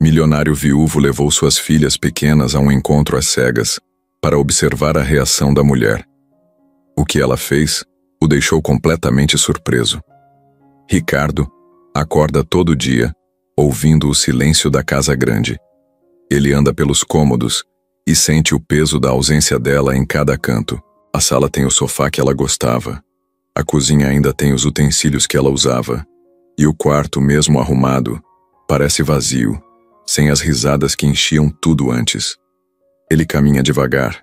Milionário viúvo levou suas filhas pequenas a um encontro às cegas para observar a reação da mulher. O que ela fez o deixou completamente surpreso. Ricardo acorda todo dia, ouvindo o silêncio da casa grande. Ele anda pelos cômodos e sente o peso da ausência dela em cada canto. A sala tem o sofá que ela gostava. A cozinha ainda tem os utensílios que ela usava. E o quarto, mesmo arrumado, parece vazio, sem as risadas que enchiam tudo antes. Ele caminha devagar,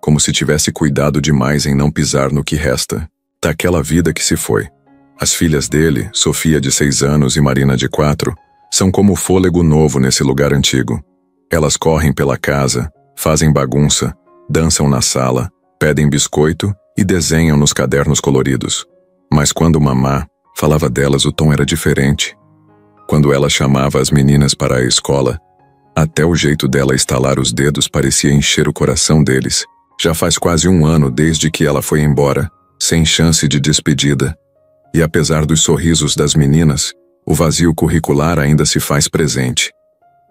como se tivesse cuidado demais em não pisar no que resta daquela vida que se foi. As filhas dele, Sofia de 6 anos e Marina de 4, são como fôlego novo nesse lugar antigo. Elas correm pela casa, fazem bagunça, dançam na sala, pedem biscoito e desenham nos cadernos coloridos. Mas quando mamá falava delas, o tom era diferente. Quando ela chamava as meninas para a escola, até o jeito dela estalar os dedos parecia encher o coração deles. Já faz quase 1 ano desde que ela foi embora, sem chance de despedida. E apesar dos sorrisos das meninas, o vazio curricular ainda se faz presente.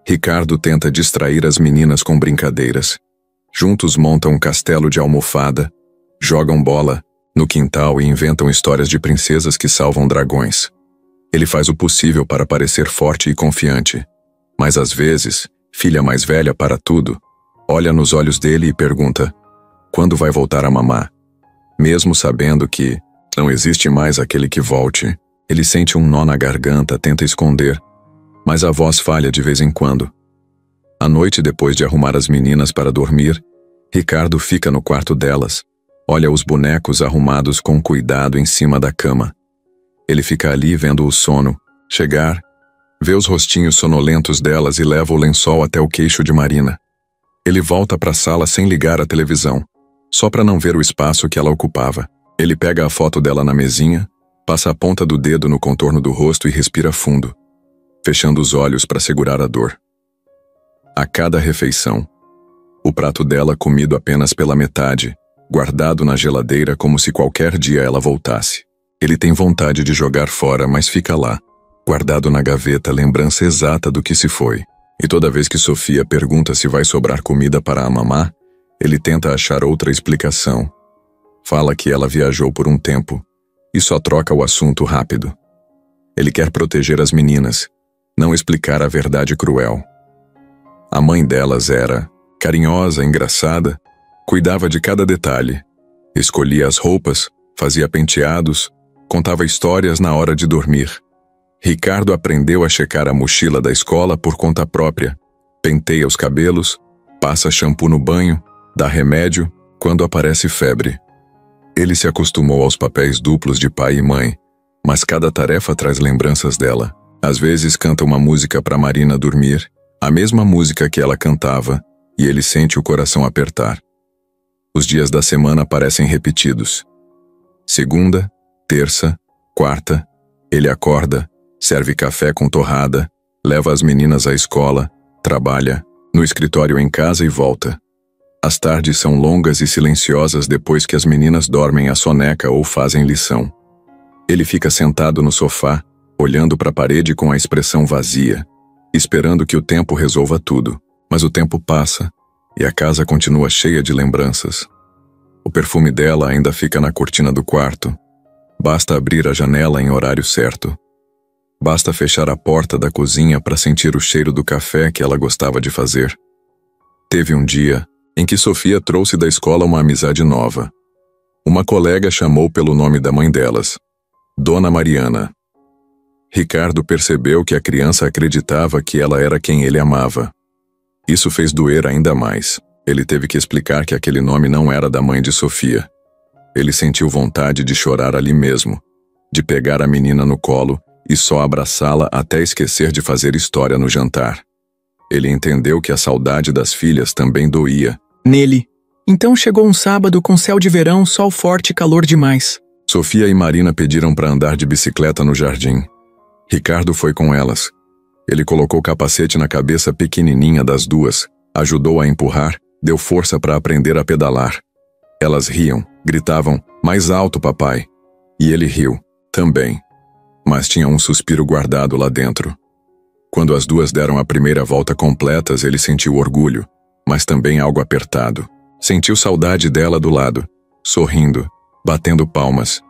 Ricardo tenta distrair as meninas com brincadeiras. Juntos montam um castelo de almofada, jogam bola no quintal e inventam histórias de princesas que salvam dragões. Ele faz o possível para parecer forte e confiante, mas às vezes, filha mais velha para tudo, olha nos olhos dele e pergunta: quando vai voltar a mamar? Mesmo sabendo que não existe mais aquele que volte, ele sente um nó na garganta, tenta esconder, mas a voz falha de vez em quando. À noite, depois de arrumar as meninas para dormir, Ricardo fica no quarto delas, olha os bonecos arrumados com cuidado em cima da cama. Ele fica ali vendo o sono chegar, vê os rostinhos sonolentos delas e leva o lençol até o queixo de Marina. Ele volta para a sala sem ligar a televisão, só para não ver o espaço que ela ocupava. Ele pega a foto dela na mesinha, passa a ponta do dedo no contorno do rosto e respira fundo, fechando os olhos para segurar a dor. A cada refeição, o prato dela comido apenas pela metade, guardado na geladeira como se qualquer dia ela voltasse. Ele tem vontade de jogar fora, mas fica lá, guardado na gaveta, lembrança exata do que se foi. E toda vez que Sofia pergunta se vai sobrar comida para a mamá, ele tenta achar outra explicação. Fala que ela viajou por um tempo e só troca o assunto rápido. Ele quer proteger as meninas, não explicar a verdade cruel. A mãe delas era carinhosa, engraçada, cuidava de cada detalhe, escolhia as roupas, fazia penteados, contava histórias na hora de dormir. Ricardo aprendeu a checar a mochila da escola por conta própria, penteia os cabelos, passa shampoo no banho, dá remédio quando aparece febre. Ele se acostumou aos papéis duplos de pai e mãe, mas cada tarefa traz lembranças dela. Às vezes canta uma música para Marina dormir, a mesma música que ela cantava, e ele sente o coração apertar. Os dias da semana parecem repetidos. Segunda, terça, quarta, ele acorda, serve café com torrada, leva as meninas à escola, trabalha, no escritório em casa e volta. As tardes são longas e silenciosas depois que as meninas dormem a soneca ou fazem lição. Ele fica sentado no sofá, olhando para a parede com a expressão vazia, esperando que o tempo resolva tudo. Mas o tempo passa, e a casa continua cheia de lembranças. O perfume dela ainda fica na cortina do quarto. Basta abrir a janela em horário certo. Basta fechar a porta da cozinha para sentir o cheiro do café que ela gostava de fazer. Teve um dia em que Sofia trouxe da escola uma amizade nova. Uma colega chamou pelo nome da mãe delas, Dona Mariana. Ricardo percebeu que a criança acreditava que ela era quem ele amava. Isso fez doer ainda mais. Ele teve que explicar que aquele nome não era da mãe de Sofia. Ele sentiu vontade de chorar ali mesmo, de pegar a menina no colo e só abraçá-la até esquecer de fazer história no jantar. Ele entendeu que a saudade das filhas também doía nele. Então chegou um sábado com céu de verão, sol forte e calor demais. Sofia e Marina pediram para andar de bicicleta no jardim. Ricardo foi com elas. Ele colocou o capacete na cabeça pequenininha das duas, ajudou a empurrar, deu força para aprender a pedalar. Elas riam, gritavam, "Mais alto, papai!" E ele riu, também. Mas tinha um suspiro guardado lá dentro. Quando as duas deram a primeira volta completas, ele sentiu orgulho, mas também algo apertado. Sentiu saudade dela do lado, sorrindo, batendo palmas.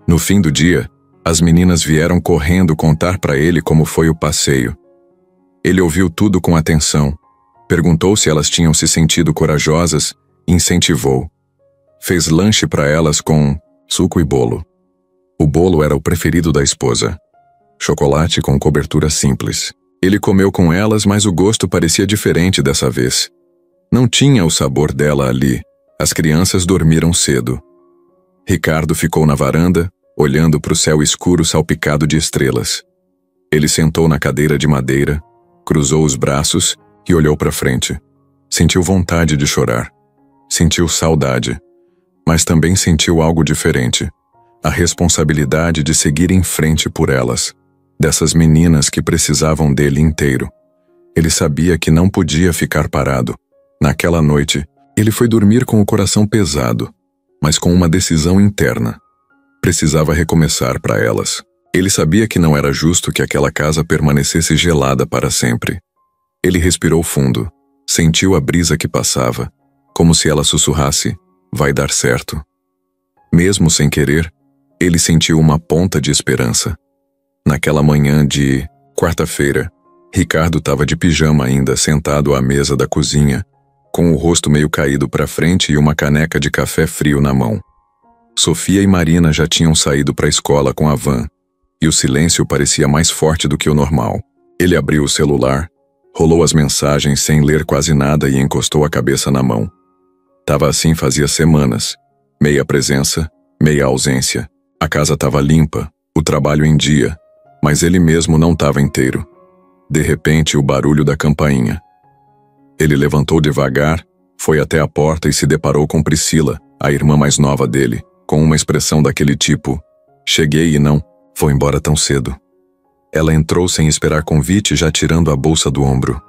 No fim do dia, as meninas vieram correndo contar para ele como foi o passeio. Ele ouviu tudo com atenção, perguntou se elas tinham se sentido corajosas e incentivou. Fez lanche para elas com suco e bolo. O bolo era o preferido da esposa. Chocolate com cobertura simples. Ele comeu com elas, mas o gosto parecia diferente dessa vez. Não tinha o sabor dela ali. As crianças dormiram cedo. Ricardo ficou na varanda, olhando para o céu escuro salpicado de estrelas. Ele sentou na cadeira de madeira, cruzou os braços e olhou para frente. Sentiu vontade de chorar. Sentiu saudade. Mas também sentiu algo diferente. A responsabilidade de seguir em frente por elas. Dessas meninas que precisavam dele inteiro. Ele sabia que não podia ficar parado. Naquela noite, ele foi dormir com o coração pesado, mas com uma decisão interna. Precisava recomeçar para elas. Ele sabia que não era justo que aquela casa permanecesse gelada para sempre. Ele respirou fundo, sentiu a brisa que passava, como se ela sussurrasse, vai dar certo. Mesmo sem querer, ele sentiu uma ponta de esperança. Naquela manhã de quarta-feira, Ricardo estava de pijama ainda, sentado à mesa da cozinha, com o rosto meio caído para frente e uma caneca de café frio na mão. Sofia e Marina já tinham saído para a escola com a van, e o silêncio parecia mais forte do que o normal. Ele abriu o celular, rolou as mensagens sem ler quase nada e encostou a cabeça na mão. Tava assim fazia semanas, meia presença, meia ausência. A casa estava limpa, o trabalho em dia, mas ele mesmo não estava inteiro. De repente, o barulho da campainha. Ele levantou devagar, foi até a porta e se deparou com Priscila, a irmã mais nova dele, com uma expressão daquele tipo: cheguei e não vou embora tão cedo. Ela entrou sem esperar convite, já tirando a bolsa do ombro.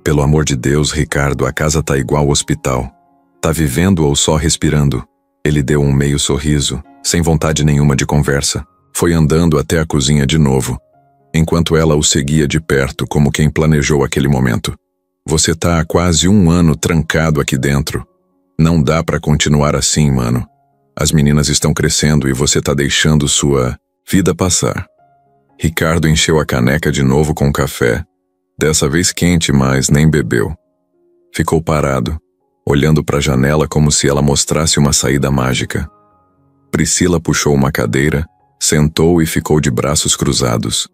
Pelo amor de Deus, Ricardo, a casa tá igual ao hospital. Tá vivendo ou só respirando? Ele deu um meio sorriso, sem vontade nenhuma de conversa. Foi andando até a cozinha de novo, enquanto ela o seguia de perto como quem planejou aquele momento. Você tá há quase 1 ano trancado aqui dentro. Não dá pra continuar assim, mano. As meninas estão crescendo e você tá deixando sua vida passar. Ricardo encheu a caneca de novo com café, dessa vez quente, mas nem bebeu. Ficou parado, olhando para a janela como se ela mostrasse uma saída mágica. Priscila puxou uma cadeira, sentou e ficou de braços cruzados.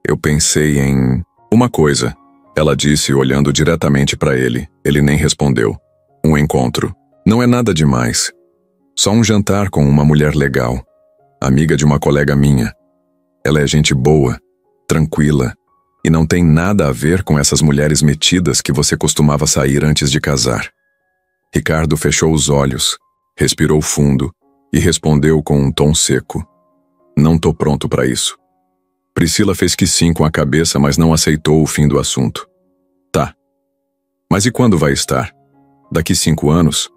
Eu pensei em uma coisa, ela disse olhando diretamente para ele. Ele nem respondeu. Um encontro. Não é nada demais. Só um jantar com uma mulher legal, amiga de uma colega minha. Ela é gente boa, tranquila, e não tem nada a ver com essas mulheres metidas que você costumava sair antes de casar. Ricardo fechou os olhos, respirou fundo e respondeu com um tom seco. Não tô pronto para isso. Priscila fez que sim com a cabeça, mas não aceitou o fim do assunto. Tá. Mas e quando vai estar? Daqui 5 anos?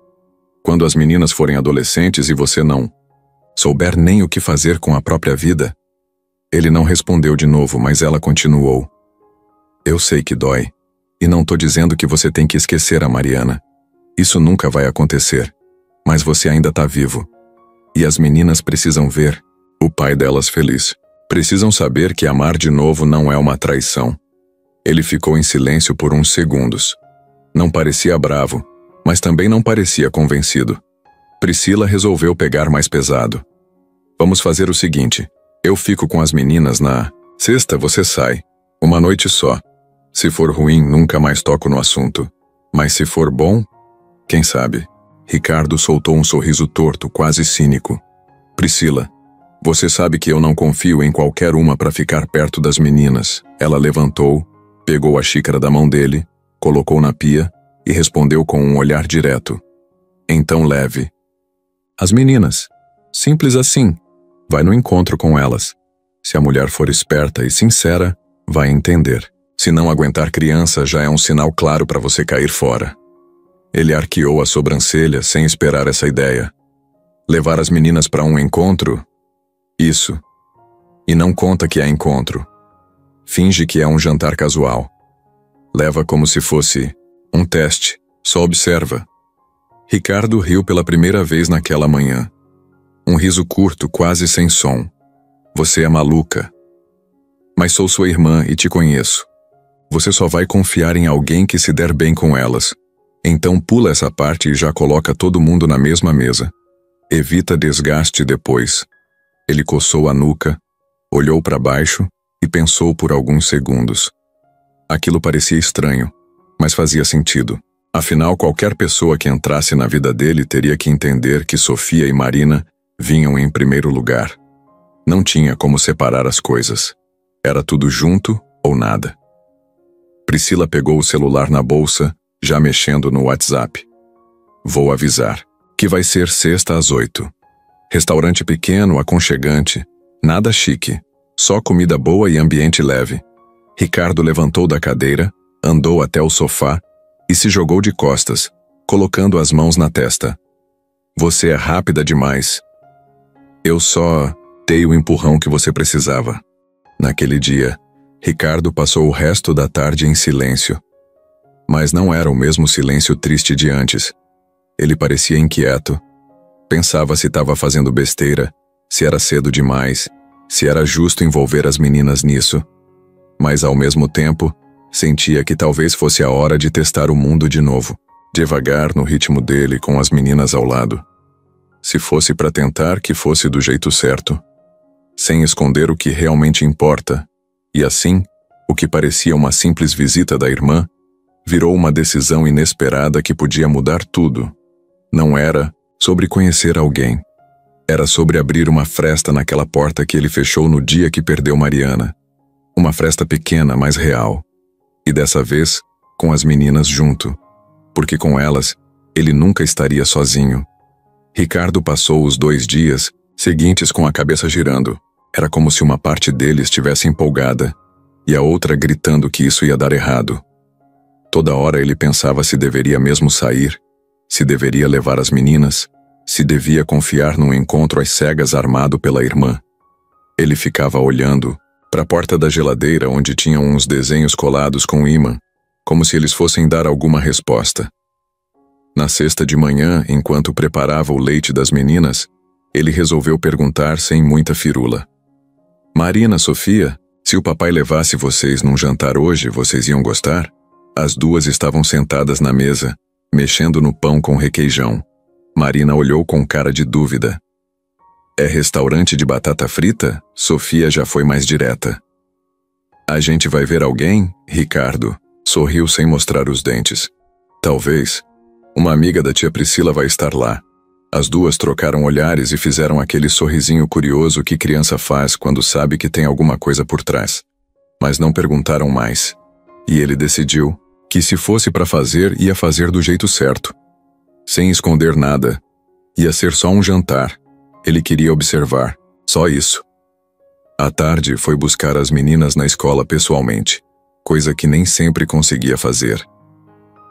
Quando as meninas forem adolescentes e você não souber nem o que fazer com a própria vida? Ele não respondeu de novo, mas ela continuou. Eu sei que dói. E não tô dizendo que você tem que esquecer a Mariana. Isso nunca vai acontecer. Mas você ainda tá vivo. E as meninas precisam ver o pai delas feliz. Precisam saber que amar de novo não é uma traição. Ele ficou em silêncio por uns segundos. Não parecia bravo, mas também não parecia convencido. Priscila resolveu pegar mais pesado. Vamos fazer o seguinte. Eu fico com as meninas na sexta, você sai. Uma noite só. Se for ruim, nunca mais toco no assunto. Mas se for bom, quem sabe? Ricardo soltou um sorriso torto, quase cínico. Priscila, você sabe que eu não confio em qualquer uma para ficar perto das meninas. Ela levantou, pegou a xícara da mão dele, colocou na pia e respondeu com um olhar direto. Então leve. As meninas. Simples assim. Vai no encontro com elas. Se a mulher for esperta e sincera, vai entender. Se não aguentar criança, já é um sinal claro para você cair fora. Ele arqueou a sobrancelha sem esperar essa ideia. Levar as meninas para um encontro? Isso. E não conta que é encontro. Finge que é um jantar casual. Leva como se fosse um teste, só observa. Ricardo riu pela primeira vez naquela manhã. Um riso curto, quase sem som. Você é maluca. Mas sou sua irmã e te conheço. Você só vai confiar em alguém que se der bem com elas. Então pula essa parte e já coloca todo mundo na mesma mesa. Evita desgaste depois. Ele coçou a nuca, olhou para baixo e pensou por alguns segundos. Aquilo parecia estranho, mas fazia sentido. Afinal, qualquer pessoa que entrasse na vida dele teria que entender que Sofia e Marina vinham em primeiro lugar. Não tinha como separar as coisas. Era tudo junto ou nada. Priscila pegou o celular na bolsa, já mexendo no WhatsApp. Vou avisar que vai ser sexta às 8. Restaurante pequeno, aconchegante, nada chique, só comida boa e ambiente leve. Ricardo levantou da cadeira, andou até o sofá e se jogou de costas, colocando as mãos na testa. Você é rápida demais. Eu só dei o empurrão que você precisava. Naquele dia, Ricardo passou o resto da tarde em silêncio. Mas não era o mesmo silêncio triste de antes. Ele parecia inquieto. Pensava se estava fazendo besteira, se era cedo demais, se era justo envolver as meninas nisso. Mas ao mesmo tempo, sentia que talvez fosse a hora de testar o mundo de novo, devagar no ritmo dele com as meninas ao lado. Se fosse para tentar, que fosse do jeito certo, sem esconder o que realmente importa. E assim, o que parecia uma simples visita da irmã, virou uma decisão inesperada que podia mudar tudo. Não era sobre conhecer alguém. Era sobre abrir uma fresta naquela porta que ele fechou no dia que perdeu Mariana. Uma fresta pequena, mas real. E dessa vez, com as meninas junto. Porque com elas, ele nunca estaria sozinho. Ricardo passou os 2 dias seguintes com a cabeça girando. Era como se uma parte dele estivesse empolgada e a outra gritando que isso ia dar errado. Toda hora ele pensava se deveria mesmo sair, se deveria levar as meninas, se devia confiar num encontro às cegas armado pela irmã. Ele ficava olhando para a porta da geladeira onde tinham uns desenhos colados com ímã, como se eles fossem dar alguma resposta. Na sexta de manhã, enquanto preparava o leite das meninas, ele resolveu perguntar sem muita firula. Marina, Sofia, se o papai levasse vocês num jantar hoje, vocês iam gostar? As duas estavam sentadas na mesa, mexendo no pão com requeijão. Marina olhou com cara de dúvida. É restaurante de batata frita? Sofia já foi mais direta. A gente vai ver alguém? Ricardo sorriu sem mostrar os dentes. Talvez. Uma amiga da tia Priscila vai estar lá. As duas trocaram olhares e fizeram aquele sorrisinho curioso que criança faz quando sabe que tem alguma coisa por trás. Mas não perguntaram mais. E ele decidiu que se fosse para fazer, ia fazer do jeito certo. Sem esconder nada. Ia ser só um jantar. Ele queria observar. Só isso. À tarde, foi buscar as meninas na escola pessoalmente, coisa que nem sempre conseguia fazer.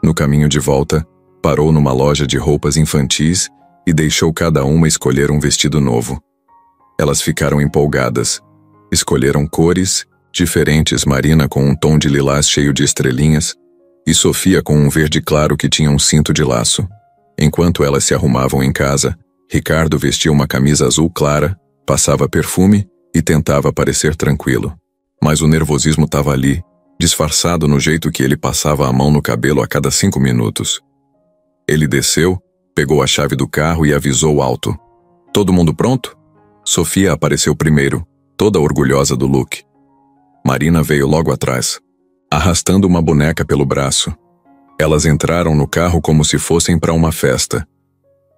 No caminho de volta, parou numa loja de roupas infantis e deixou cada uma escolher um vestido novo. Elas ficaram empolgadas. Escolheram cores diferentes, Marina com um tom de lilás cheio de estrelinhas e Sofia com um verde claro que tinha um cinto de laço. Enquanto elas se arrumavam em casa, Ricardo vestia uma camisa azul clara, passava perfume e tentava parecer tranquilo. Mas o nervosismo estava ali, disfarçado no jeito que ele passava a mão no cabelo a cada 5 minutos. Ele desceu, pegou a chave do carro e avisou alto. Todo mundo pronto? Sofia apareceu primeiro, toda orgulhosa do look. Marina veio logo atrás, arrastando uma boneca pelo braço. Elas entraram no carro como se fossem para uma festa.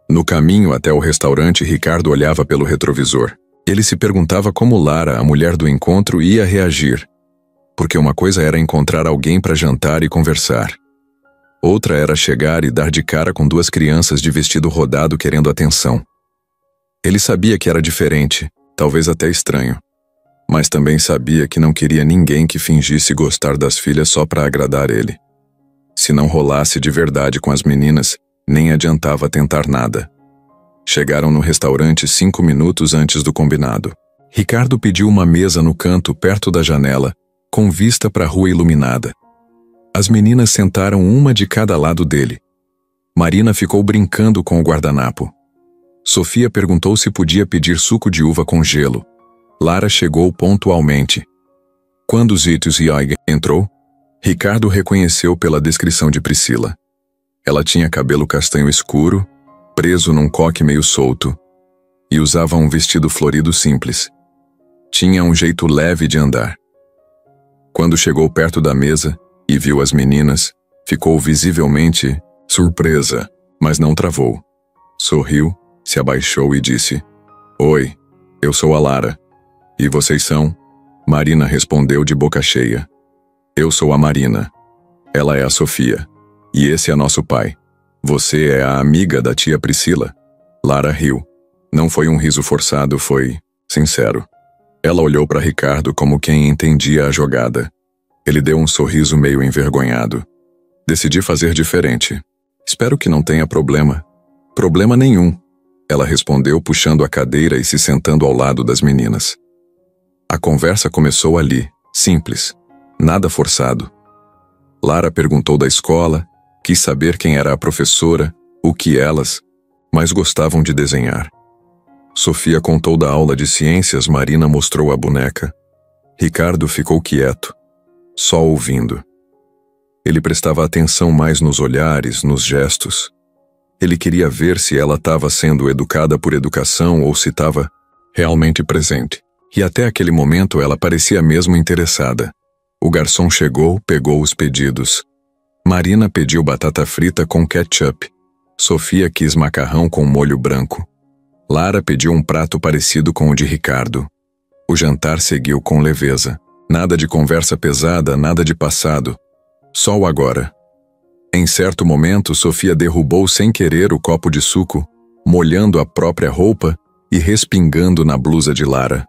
No caminho até o restaurante, Ricardo olhava pelo retrovisor. Ele se perguntava como Lara, a mulher do encontro, ia reagir. Porque uma coisa era encontrar alguém para jantar e conversar. Outra era chegar e dar de cara com 2 crianças de vestido rodado querendo atenção. Ele sabia que era diferente, talvez até estranho. Mas também sabia que não queria ninguém que fingisse gostar das filhas só para agradar ele. Se não rolasse de verdade com as meninas, nem adiantava tentar nada. Chegaram no restaurante 5 minutos antes do combinado. Ricardo pediu uma mesa no canto perto da janela com vista para a rua iluminada. As meninas sentaram uma de cada lado dele. Marina ficou brincando com o guardanapo. Sofia perguntou se podia pedir suco de uva com gelo. Lara chegou pontualmente. Quando Zitos Yoig entrou, Ricardo reconheceu pela descrição de Priscila. Ela tinha cabelo castanho escuro, preso num coque meio solto, e usava um vestido florido simples. Tinha um jeito leve de andar. Quando chegou perto da mesa e viu as meninas, ficou visivelmente surpresa, mas não travou. Sorriu, se abaixou e disse: "Oi, eu sou a Lara. E vocês são?" Marina respondeu de boca cheia: "Eu sou a Marina. Ela é a Sofia. E esse é nosso pai. Você é a amiga da tia Priscila?" Lara riu. Não foi um riso forçado, foi sincero. Ela olhou para Ricardo como quem entendia a jogada. Ele deu um sorriso meio envergonhado. "Decidi fazer diferente. Espero que não tenha problema." "Problema nenhum," ela respondeu, puxando a cadeira e se sentando ao lado das meninas. A conversa começou ali, simples, nada forçado. Lara perguntou da escola, quis saber quem era a professora, o que elas, mas gostavam de desenhar. Sofia contou da aula de ciências, Marina mostrou a boneca. Ricardo ficou quieto, só ouvindo. Ele prestava atenção mais nos olhares, nos gestos. Ele queria ver se ela estava sendo educada por educação ou se estava realmente presente. E até aquele momento ela parecia mesmo interessada. O garçom chegou, pegou os pedidos. Marina pediu batata frita com ketchup. Sofia quis macarrão com molho branco. Lara pediu um prato parecido com o de Ricardo. O jantar seguiu com leveza. Nada de conversa pesada, nada de passado. Só o agora. Em certo momento, Sofia derrubou sem querer o copo de suco, molhando a própria roupa e respingando na blusa de Lara.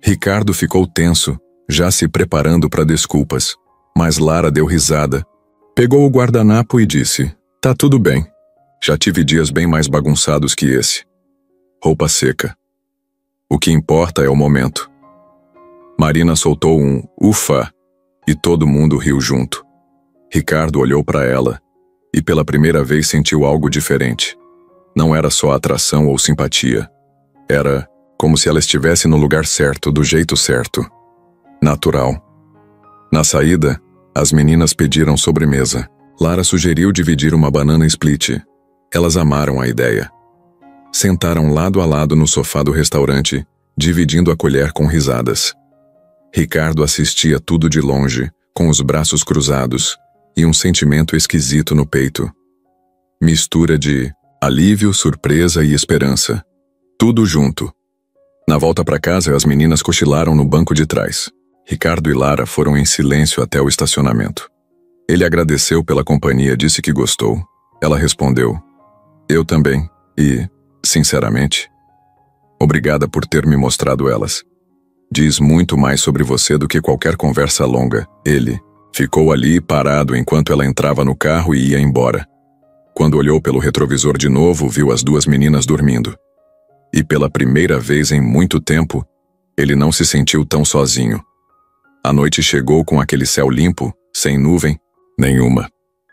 Ricardo ficou tenso, já se preparando para desculpas, mas Lara deu risada, pegou o guardanapo e disse: "Tá tudo bem. Já tive dias bem mais bagunçados que esse. Roupa seca. O que importa é o momento." Marina soltou um "ufa" e todo mundo riu junto. Ricardo olhou para ela e pela primeira vez sentiu algo diferente. Não era só atração ou simpatia. Era como se ela estivesse no lugar certo, do jeito certo. Natural. Na saída, as meninas pediram sobremesa. Lara sugeriu dividir uma banana split. Elas amaram a ideia. Sentaram lado a lado no sofá do restaurante, dividindo a colher com risadas. Ricardo assistia tudo de longe, com os braços cruzados, e um sentimento esquisito no peito. Mistura de alívio, surpresa e esperança. Tudo junto. Na volta para casa, as meninas cochilaram no banco de trás. Ricardo e Lara foram em silêncio até o estacionamento. Ele agradeceu pela companhia, disse que gostou. Ela respondeu: "Eu também, e, sinceramente, obrigada por ter me mostrado elas. Diz muito mais sobre você do que qualquer conversa longa." Ele ficou ali parado enquanto ela entrava no carro e ia embora. Quando olhou pelo retrovisor de novo, viu as duas meninas dormindo. E pela primeira vez em muito tempo, ele não se sentiu tão sozinho. A noite chegou com aquele céu limpo, sem nuvem nenhuma.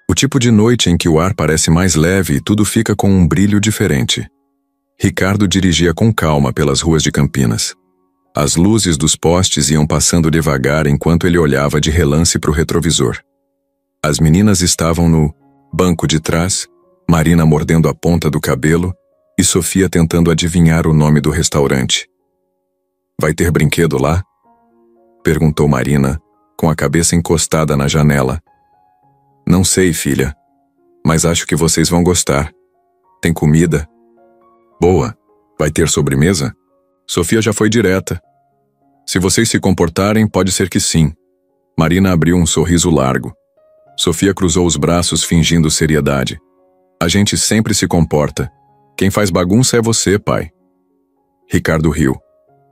O tipo de noite em que o ar parece mais leve e tudo fica com um brilho diferente. Ricardo dirigia com calma pelas ruas de Campinas. As luzes dos postes iam passando devagar enquanto ele olhava de relance para o retrovisor. As meninas estavam no banco de trás, Marina mordendo a ponta do cabelo e Sofia tentando adivinhar o nome do restaurante. "Vai ter brinquedo lá?" perguntou Marina, com a cabeça encostada na janela. "Não sei, filha, mas acho que vocês vão gostar. Tem comida." "Boa. Vai ter sobremesa?" Sofia já foi direta. "Se vocês se comportarem, pode ser que sim." Marina abriu um sorriso largo. Sofia cruzou os braços fingindo seriedade. "A gente sempre se comporta. Quem faz bagunça é você, pai." Ricardo riu.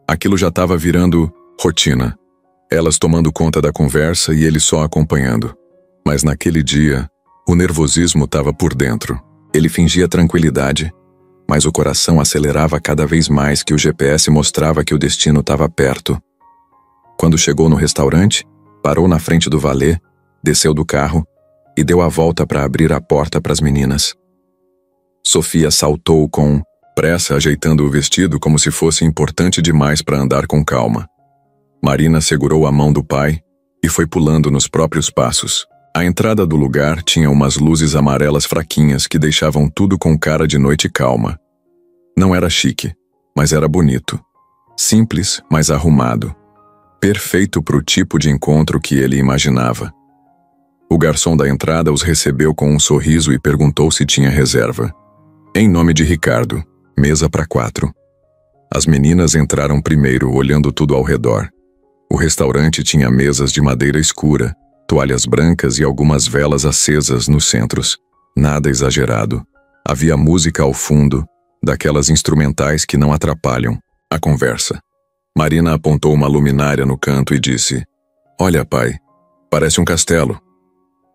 Aquilo já estava virando rotina. Elas tomando conta da conversa e ele só acompanhando. Mas naquele dia, o nervosismo estava por dentro. Ele fingia tranquilidade, mas o coração acelerava cada vez mais que o GPS mostrava que o destino estava perto. Quando chegou no restaurante, Parou na frente do valê, desceu do carro e deu a volta para abrir a porta para as meninas. Sofia saltou com pressa, ajeitando o vestido como se fosse importante demais para andar com calma. Marina segurou a mão do pai e foi pulando nos próprios passos. A entrada do lugar tinha umas luzes amarelas fraquinhas que deixavam tudo com cara de noite calma. Não era chique, mas era bonito. Simples, mas arrumado. Perfeito para o tipo de encontro que ele imaginava. O garçom da entrada os recebeu com um sorriso e perguntou se tinha reserva. Em nome de Ricardo, mesa para 4. As meninas entraram primeiro, olhando tudo ao redor. O restaurante tinha mesas de madeira escura, toalhas brancas e algumas velas acesas nos centros. Nada exagerado. Havia música ao fundo, daquelas instrumentais que não atrapalham a conversa. Marina apontou uma luminária no canto e disse: "Olha, pai, parece um castelo."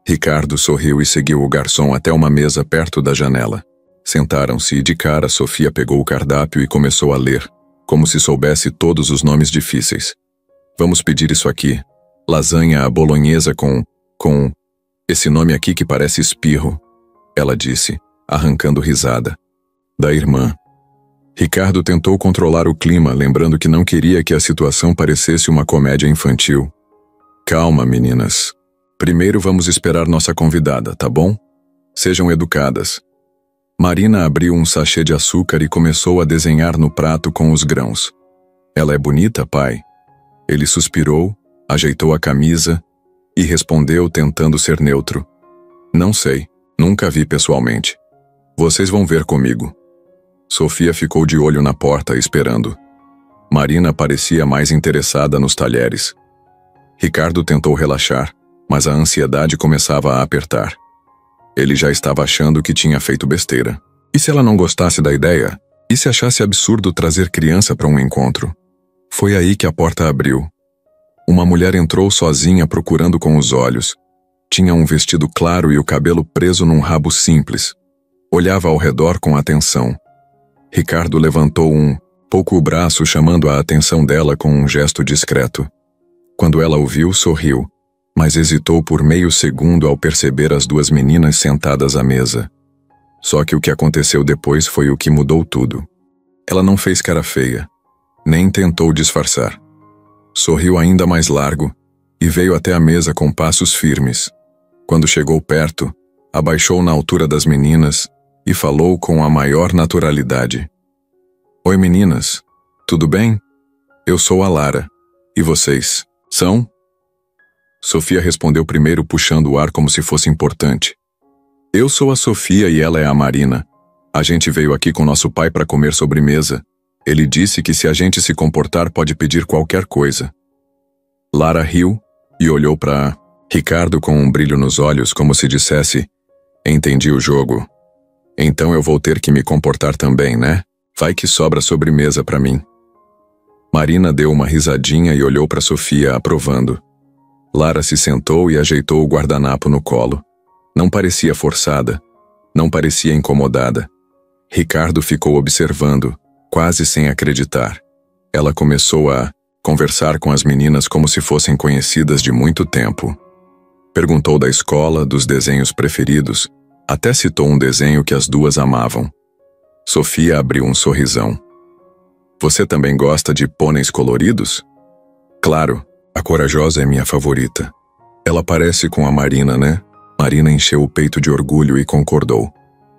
Ricardo sorriu e seguiu o garçom até uma mesa perto da janela. Sentaram-se e de cara Sofia pegou o cardápio e começou a ler, como se soubesse todos os nomes difíceis. "Vamos pedir isso aqui. Lasanha à bolonhesa com esse nome aqui que parece espirro", ela disse, arrancando risada. "Da irmã." Ricardo tentou controlar o clima, lembrando que não queria que a situação parecesse uma comédia infantil. "Calma, meninas. Primeiro vamos esperar nossa convidada, tá bom? Sejam educadas." Marina abriu um sachê de açúcar e começou a desenhar no prato com os grãos. "Ela é bonita, pai?" Ele suspirou, ajeitou a camisa e respondeu tentando ser neutro. "Não sei, nunca vi pessoalmente. Vocês vão ver comigo." Sofia ficou de olho na porta, esperando. Marina parecia mais interessada nos talheres. Ricardo tentou relaxar, mas a ansiedade começava a apertar. Ele já estava achando que tinha feito besteira. E se ela não gostasse da ideia? E se achasse absurdo trazer criança para um encontro? Foi aí que a porta abriu. Uma mulher entrou sozinha procurando com os olhos. Tinha um vestido claro e o cabelo preso num rabo simples. Olhava ao redor com atenção. Ricardo levantou pouco o braço, chamando a atenção dela com um gesto discreto. Quando ela o viu, sorriu, mas hesitou por meio segundo ao perceber as duas meninas sentadas à mesa. Só que o que aconteceu depois foi o que mudou tudo. Ela não fez cara feia, nem tentou disfarçar. Sorriu ainda mais largo e veio até a mesa com passos firmes. Quando chegou perto, abaixou na altura das meninas e falou com a maior naturalidade. "Oi, meninas. Tudo bem? Eu sou a Lara. E vocês, são?" Sofia respondeu primeiro, puxando o ar como se fosse importante. "Eu sou a Sofia e ela é a Marina. A gente veio aqui com nosso pai para comer sobremesa. Ele disse que se a gente se comportar pode pedir qualquer coisa." Lara riu e olhou para Ricardo com um brilho nos olhos, como se dissesse: "Entendi o jogo. Então eu vou ter que me comportar também, né? Vai que sobra sobremesa para mim." Marina deu uma risadinha e olhou para Sofia, aprovando. Lara se sentou e ajeitou o guardanapo no colo. Não parecia forçada, não parecia incomodada. Ricardo ficou observando, quase sem acreditar. Ela começou a conversar com as meninas como se fossem conhecidas de muito tempo. Perguntou da escola, dos desenhos preferidos, até citou um desenho que as duas amavam. Sofia abriu um sorrisão. "Você também gosta de pôneis coloridos?" "Claro, a Corajosa é minha favorita." "Ela parece com a Marina, né?" Marina encheu o peito de orgulho e concordou.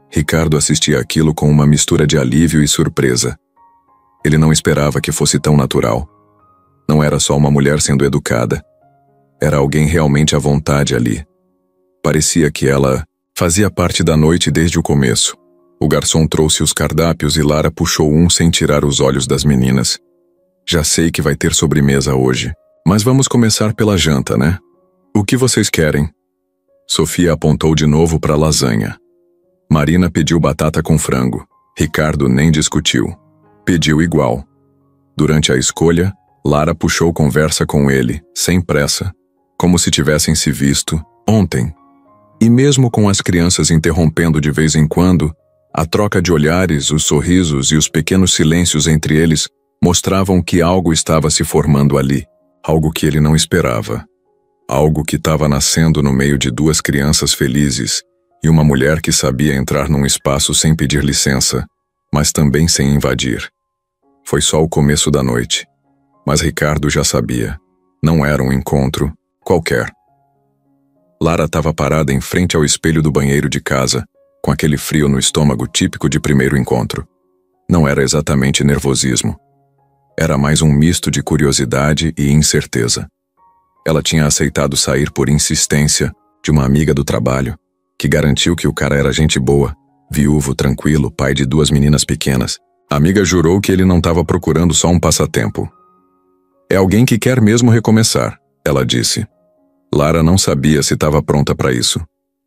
Ricardo assistia aquilo com uma mistura de alívio e surpresa. Ele não esperava que fosse tão natural. Não era só uma mulher sendo educada. Era alguém realmente à vontade ali. Parecia que ela fazia parte da noite desde o começo. O garçom trouxe os cardápios e Lara puxou um sem tirar os olhos das meninas. "Já sei que vai ter sobremesa hoje, mas vamos começar pela janta, né? O que vocês querem?" Sofia apontou de novo para a lasanha. Marina pediu batata com frango. Ricardo nem discutiu. Pediu igual. Durante a escolha, Lara puxou conversa com ele, sem pressa, como se tivessem se visto ontem. E mesmo com as crianças interrompendo de vez em quando, a troca de olhares, os sorrisos e os pequenos silêncios entre eles mostravam que algo estava se formando ali, algo que ele não esperava. Algo que estava nascendo no meio de duas crianças felizes e uma mulher que sabia entrar num espaço sem pedir licença, mas também sem invadir. Foi só o começo da noite. Mas Ricardo já sabia. Não era um encontro qualquer. Lara estava parada em frente ao espelho do banheiro de casa, com aquele frio no estômago típico de primeiro encontro. Não era exatamente nervosismo. Era mais um misto de curiosidade e incerteza. Ela tinha aceitado sair por insistência de uma amiga do trabalho, que garantiu que o cara era gente boa, viúvo, tranquilo, pai de 2 meninas pequenas. A amiga jurou que ele não estava procurando só um passatempo. É alguém que quer mesmo recomeçar, ela disse. Lara não sabia se estava pronta para isso,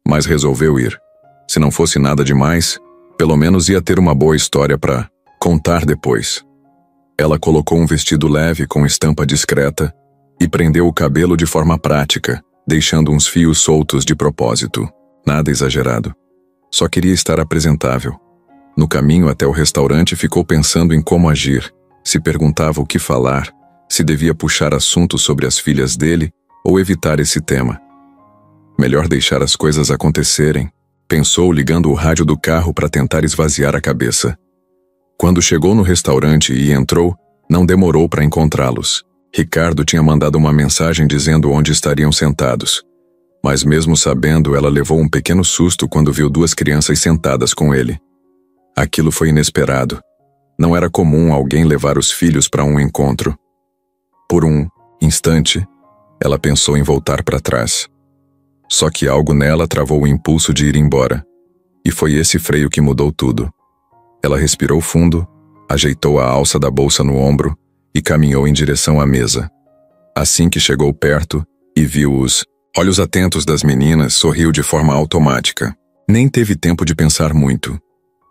mas resolveu ir. Se não fosse nada demais, pelo menos ia ter uma boa história para contar depois. Ela colocou um vestido leve com estampa discreta e prendeu o cabelo de forma prática, deixando uns fios soltos de propósito. Nada exagerado. Só queria estar apresentável. No caminho até o restaurante ficou pensando em como agir, se perguntava o que falar, se devia puxar assuntos sobre as filhas dele ou evitar esse tema. Melhor deixar as coisas acontecerem, pensou ligando o rádio do carro para tentar esvaziar a cabeça. Quando chegou no restaurante e entrou, não demorou para encontrá-los. Ricardo tinha mandado uma mensagem dizendo onde estariam sentados. Mas mesmo sabendo, ela levou um pequeno susto quando viu 2 crianças sentadas com ele. Aquilo foi inesperado. Não era comum alguém levar os filhos para um encontro. Por um instante, ela pensou em voltar para trás. Só que algo nela travou o impulso de ir embora. E foi esse freio que mudou tudo. Ela respirou fundo, ajeitou a alça da bolsa no ombro e caminhou em direção à mesa. Assim que chegou perto e viu os olhos atentos das meninas, sorriu de forma automática. Nem teve tempo de pensar muito.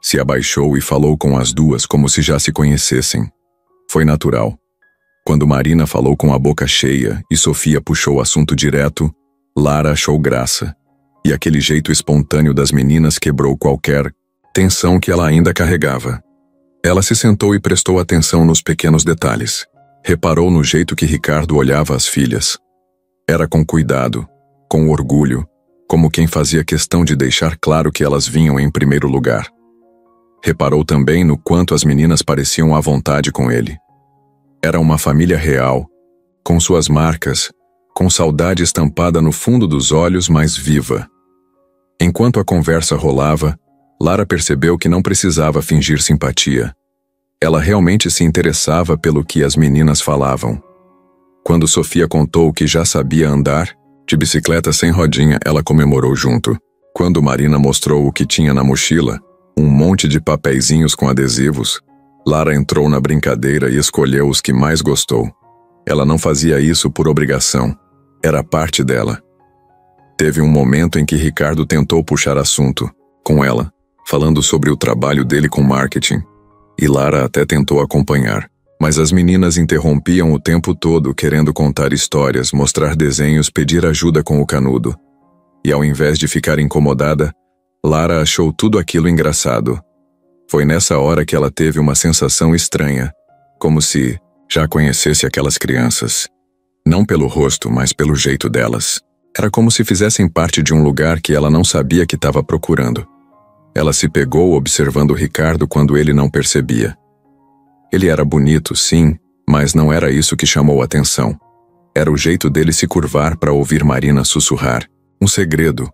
Se abaixou e falou com as 2 como se já se conhecessem. Foi natural. Quando Marina falou com a boca cheia e Sofia puxou o assunto direto, Lara achou graça. E aquele jeito espontâneo das meninas quebrou qualquer tensão que ela ainda carregava. Ela se sentou e prestou atenção nos pequenos detalhes. Reparou no jeito que Ricardo olhava as filhas. Era com cuidado, com orgulho, como quem fazia questão de deixar claro que elas vinham em primeiro lugar. Reparou também no quanto as meninas pareciam à vontade com ele. Era uma família real, com suas marcas, com saudade estampada no fundo dos olhos, mas viva. Enquanto a conversa rolava, Lara percebeu que não precisava fingir simpatia. Ela realmente se interessava pelo que as meninas falavam. Quando Sofia contou que já sabia andar, de bicicleta sem rodinha, ela comemorou junto. Quando Marina mostrou o que tinha na mochila, um monte de papeizinhos com adesivos, Lara entrou na brincadeira e escolheu os que mais gostou. Ela não fazia isso por obrigação. Era parte dela. Teve um momento em que Ricardo tentou puxar assunto, com ela, falando sobre o trabalho dele com marketing. E Lara até tentou acompanhar, mas as meninas interrompiam o tempo todo querendo contar histórias, mostrar desenhos, pedir ajuda com o canudo. E ao invés de ficar incomodada, Lara achou tudo aquilo engraçado. Foi nessa hora que ela teve uma sensação estranha, como se já conhecesse aquelas crianças. Não pelo rosto, mas pelo jeito delas. Era como se fizessem parte de um lugar que ela não sabia que estava procurando. Ela se pegou observando Ricardo quando ele não percebia. Ele era bonito, sim, mas não era isso que chamou a atenção. Era o jeito dele se curvar para ouvir Marina sussurrar, um segredo,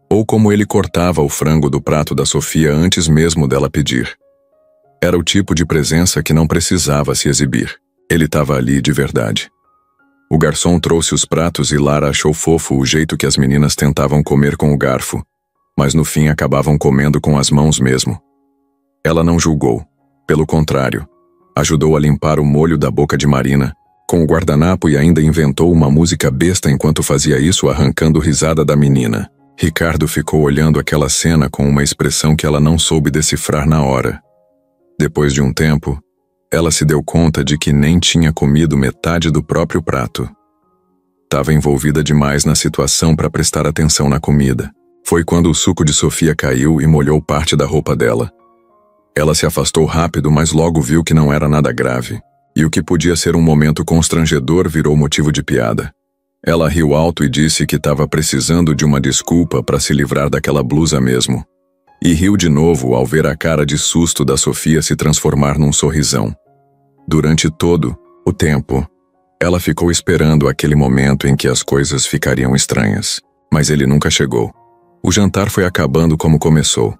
ou como ele cortava o frango do prato da Sofia antes mesmo dela pedir. Era o tipo de presença que não precisava se exibir. Ele estava ali de verdade. O garçom trouxe os pratos e Lara achou fofo o jeito que as meninas tentavam comer com o garfo, mas no fim acabavam comendo com as mãos mesmo. Ela não julgou. Pelo contrário, ajudou a limpar o molho da boca de Marina, com o guardanapo e ainda inventou uma música besta enquanto fazia isso, arrancando risada da menina. Ricardo ficou olhando aquela cena com uma expressão que ela não soube decifrar na hora. Depois de um tempo, ela se deu conta de que nem tinha comido metade do próprio prato. Estava envolvida demais na situação para prestar atenção na comida. Foi quando o suco de Sofia caiu e molhou parte da roupa dela. Ela se afastou rápido, mas logo viu que não era nada grave, e o que podia ser um momento constrangedor virou motivo de piada. Ela riu alto e disse que estava precisando de uma desculpa para se livrar daquela blusa mesmo. E riu de novo ao ver a cara de susto da Sofia se transformar num sorrisão. Durante todo o tempo, ela ficou esperando aquele momento em que as coisas ficariam estranhas. Mas ele nunca chegou. O jantar foi acabando como começou.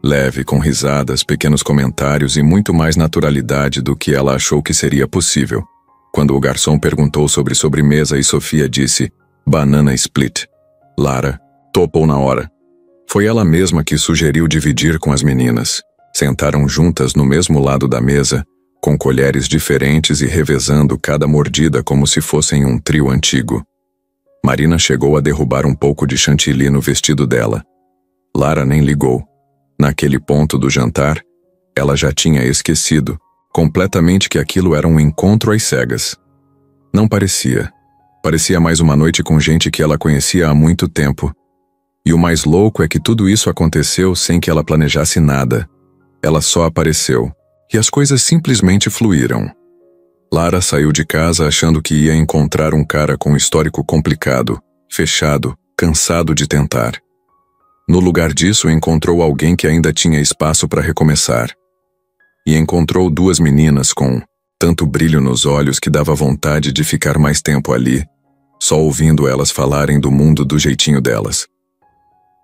Leve, com risadas, pequenos comentários e muito mais naturalidade do que ela achou que seria possível. Quando o garçom perguntou sobre sobremesa e Sofia disse banana split, Lara topou na hora. Foi ela mesma que sugeriu dividir com as meninas. Sentaram juntas no mesmo lado da mesa, com colheres diferentes e revezando cada mordida como se fossem um trio antigo. Marina chegou a derrubar um pouco de chantilly no vestido dela. Lara nem ligou. Naquele ponto do jantar, ela já tinha esquecido completamente que aquilo era um encontro às cegas. Não parecia. Parecia mais uma noite com gente que ela conhecia há muito tempo. E o mais louco é que tudo isso aconteceu sem que ela planejasse nada. Ela só apareceu. E as coisas simplesmente fluíram. Lara saiu de casa achando que ia encontrar um cara com um histórico complicado, fechado, cansado de tentar. No lugar disso, encontrou alguém que ainda tinha espaço para recomeçar. E encontrou duas meninas com tanto brilho nos olhos que dava vontade de ficar mais tempo ali, só ouvindo elas falarem do mundo do jeitinho delas.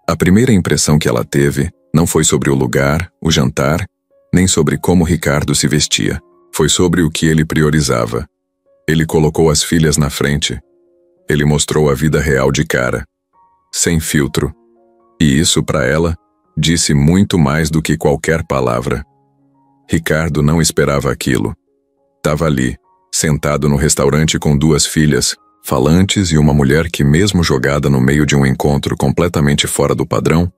A primeira impressão que ela teve não foi sobre o lugar, o jantar, nem sobre como Ricardo se vestia. Foi sobre o que ele priorizava. Ele colocou as filhas na frente. Ele mostrou a vida real de cara, sem filtro. E isso, para ela, disse muito mais do que qualquer palavra. Ricardo não esperava aquilo. Estava ali, sentado no restaurante com duas filhas, falantes e uma mulher que, mesmo jogada no meio de um encontro completamente fora do padrão,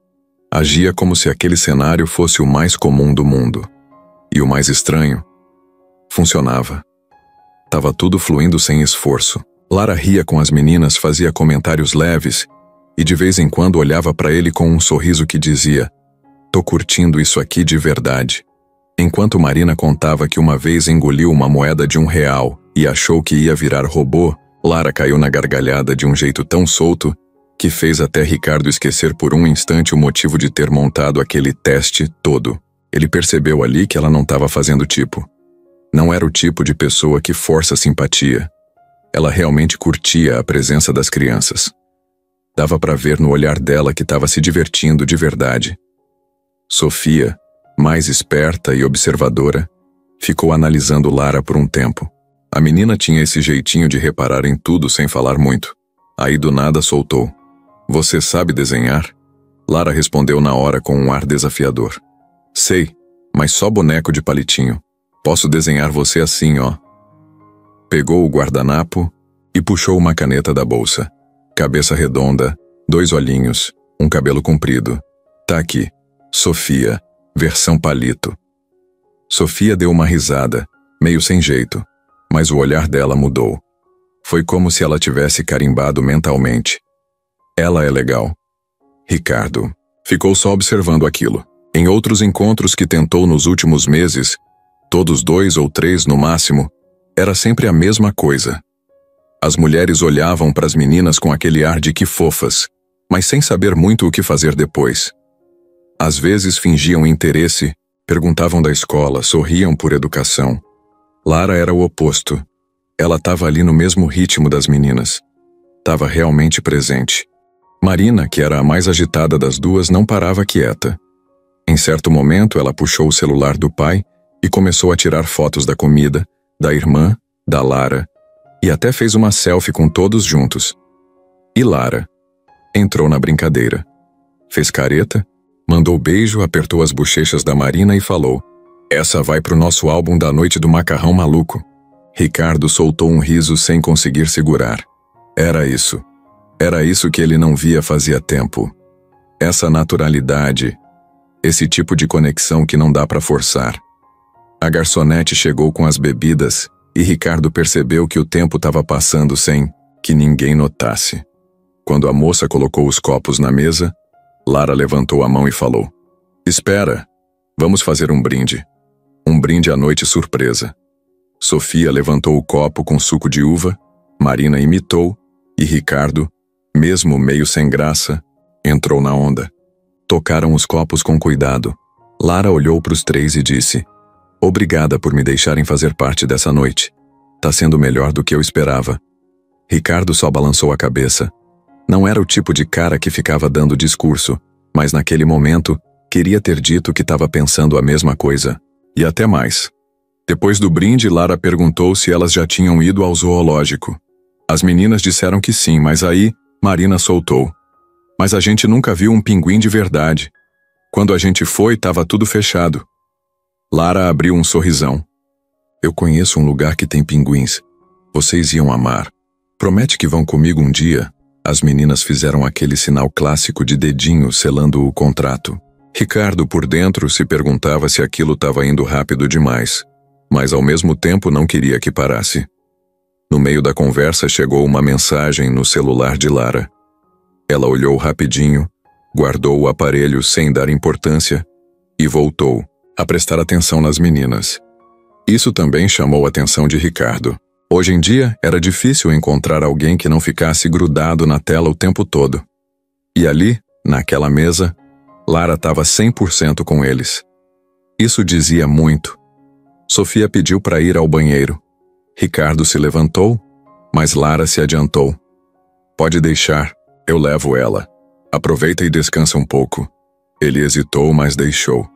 agia como se aquele cenário fosse o mais comum do mundo. E o mais estranho, funcionava. Tava tudo fluindo sem esforço. Lara ria com as meninas, fazia comentários leves e de vez em quando olhava para ele com um sorriso que dizia: "Tô curtindo isso aqui de verdade." Enquanto Marina contava que uma vez engoliu uma moeda de R$1 e achou que ia virar robô, Lara caiu na gargalhada de um jeito tão solto que fez até Ricardo esquecer por um instante o motivo de ter montado aquele teste todo. Ele percebeu ali que ela não estava fazendo tipo. Não era o tipo de pessoa que força simpatia. Ela realmente curtia a presença das crianças. Dava para ver no olhar dela que estava se divertindo de verdade. Sofia, mais esperta e observadora, ficou analisando Lara por um tempo. A menina tinha esse jeitinho de reparar em tudo sem falar muito. Aí do nada soltou: "Você sabe desenhar?" Lara respondeu na hora com um ar desafiador: "Sei, mas só boneco de palitinho. Posso desenhar você assim, ó." Pegou o guardanapo e puxou uma caneta da bolsa. Cabeça redonda, 2 olhinhos, um cabelo comprido. "Tá aqui, Sofia, versão palito." Sofia deu uma risada, meio sem jeito, mas o olhar dela mudou. Foi como se ela tivesse carimbado mentalmente. Ela é legal. Ricardo ficou só observando aquilo. Em outros encontros que tentou nos últimos meses, todos 2 ou 3 no máximo, era sempre a mesma coisa. As mulheres olhavam para as meninas com aquele ar de que fofas, mas sem saber muito o que fazer depois. Às vezes fingiam interesse, perguntavam da escola, sorriam por educação. Lara era o oposto. Ela estava ali no mesmo ritmo das meninas. Estava realmente presente. Marina, que era a mais agitada das duas, não parava quieta. Em certo momento, ela puxou o celular do pai e começou a tirar fotos da comida, da irmã, da Lara, e até fez uma selfie com todos juntos. E Lara entrou na brincadeira. Fez careta, mandou beijo, apertou as bochechas da Marina e falou: "Essa vai pro nosso álbum da noite do macarrão maluco." Ricardo soltou um riso sem conseguir segurar. Era isso. Era isso que ele não via fazia tempo. Essa naturalidade, esse tipo de conexão que não dá para forçar. A garçonete chegou com as bebidas e Ricardo percebeu que o tempo estava passando sem que ninguém notasse. Quando a moça colocou os copos na mesa, Lara levantou a mão e falou: "Espera, vamos fazer um brinde. Um brinde à noite surpresa." Sofia levantou o copo com suco de uva, Marina imitou E Ricardo, mesmo meio sem graça, entrou na onda. Tocaram os copos com cuidado. Lara olhou para os três e disse: "Obrigada por me deixarem fazer parte dessa noite. Tá sendo melhor do que eu esperava." Ricardo só balançou a cabeça. Não era o tipo de cara que ficava dando discurso, mas naquele momento, queria ter dito que estava pensando a mesma coisa. E até mais. Depois do brinde, Lara perguntou se elas já tinham ido ao zoológico. As meninas disseram que sim, mas aí, Marina soltou: "Mas a gente nunca viu um pinguim de verdade. Quando a gente foi, estava tudo fechado." Lara abriu um sorrisão. "Eu conheço um lugar que tem pinguins. Vocês iam amar. Promete que vão comigo um dia?" As meninas fizeram aquele sinal clássico de dedinho selando o contrato. Ricardo, por dentro, se perguntava se aquilo estava indo rápido demais, mas ao mesmo tempo não queria que parasse. No meio da conversa chegou uma mensagem no celular de Lara. Ela olhou rapidinho, guardou o aparelho sem dar importância e voltou a prestar atenção nas meninas. Isso também chamou a atenção de Ricardo. Hoje em dia, era difícil encontrar alguém que não ficasse grudado na tela o tempo todo. E ali, naquela mesa, Lara estava 100% com eles. Isso dizia muito. Sofia pediu para ir ao banheiro. Ricardo se levantou, mas Lara se adiantou. "Pode deixar, eu levo ela. Aproveita e descansa um pouco." Ele hesitou, mas deixou.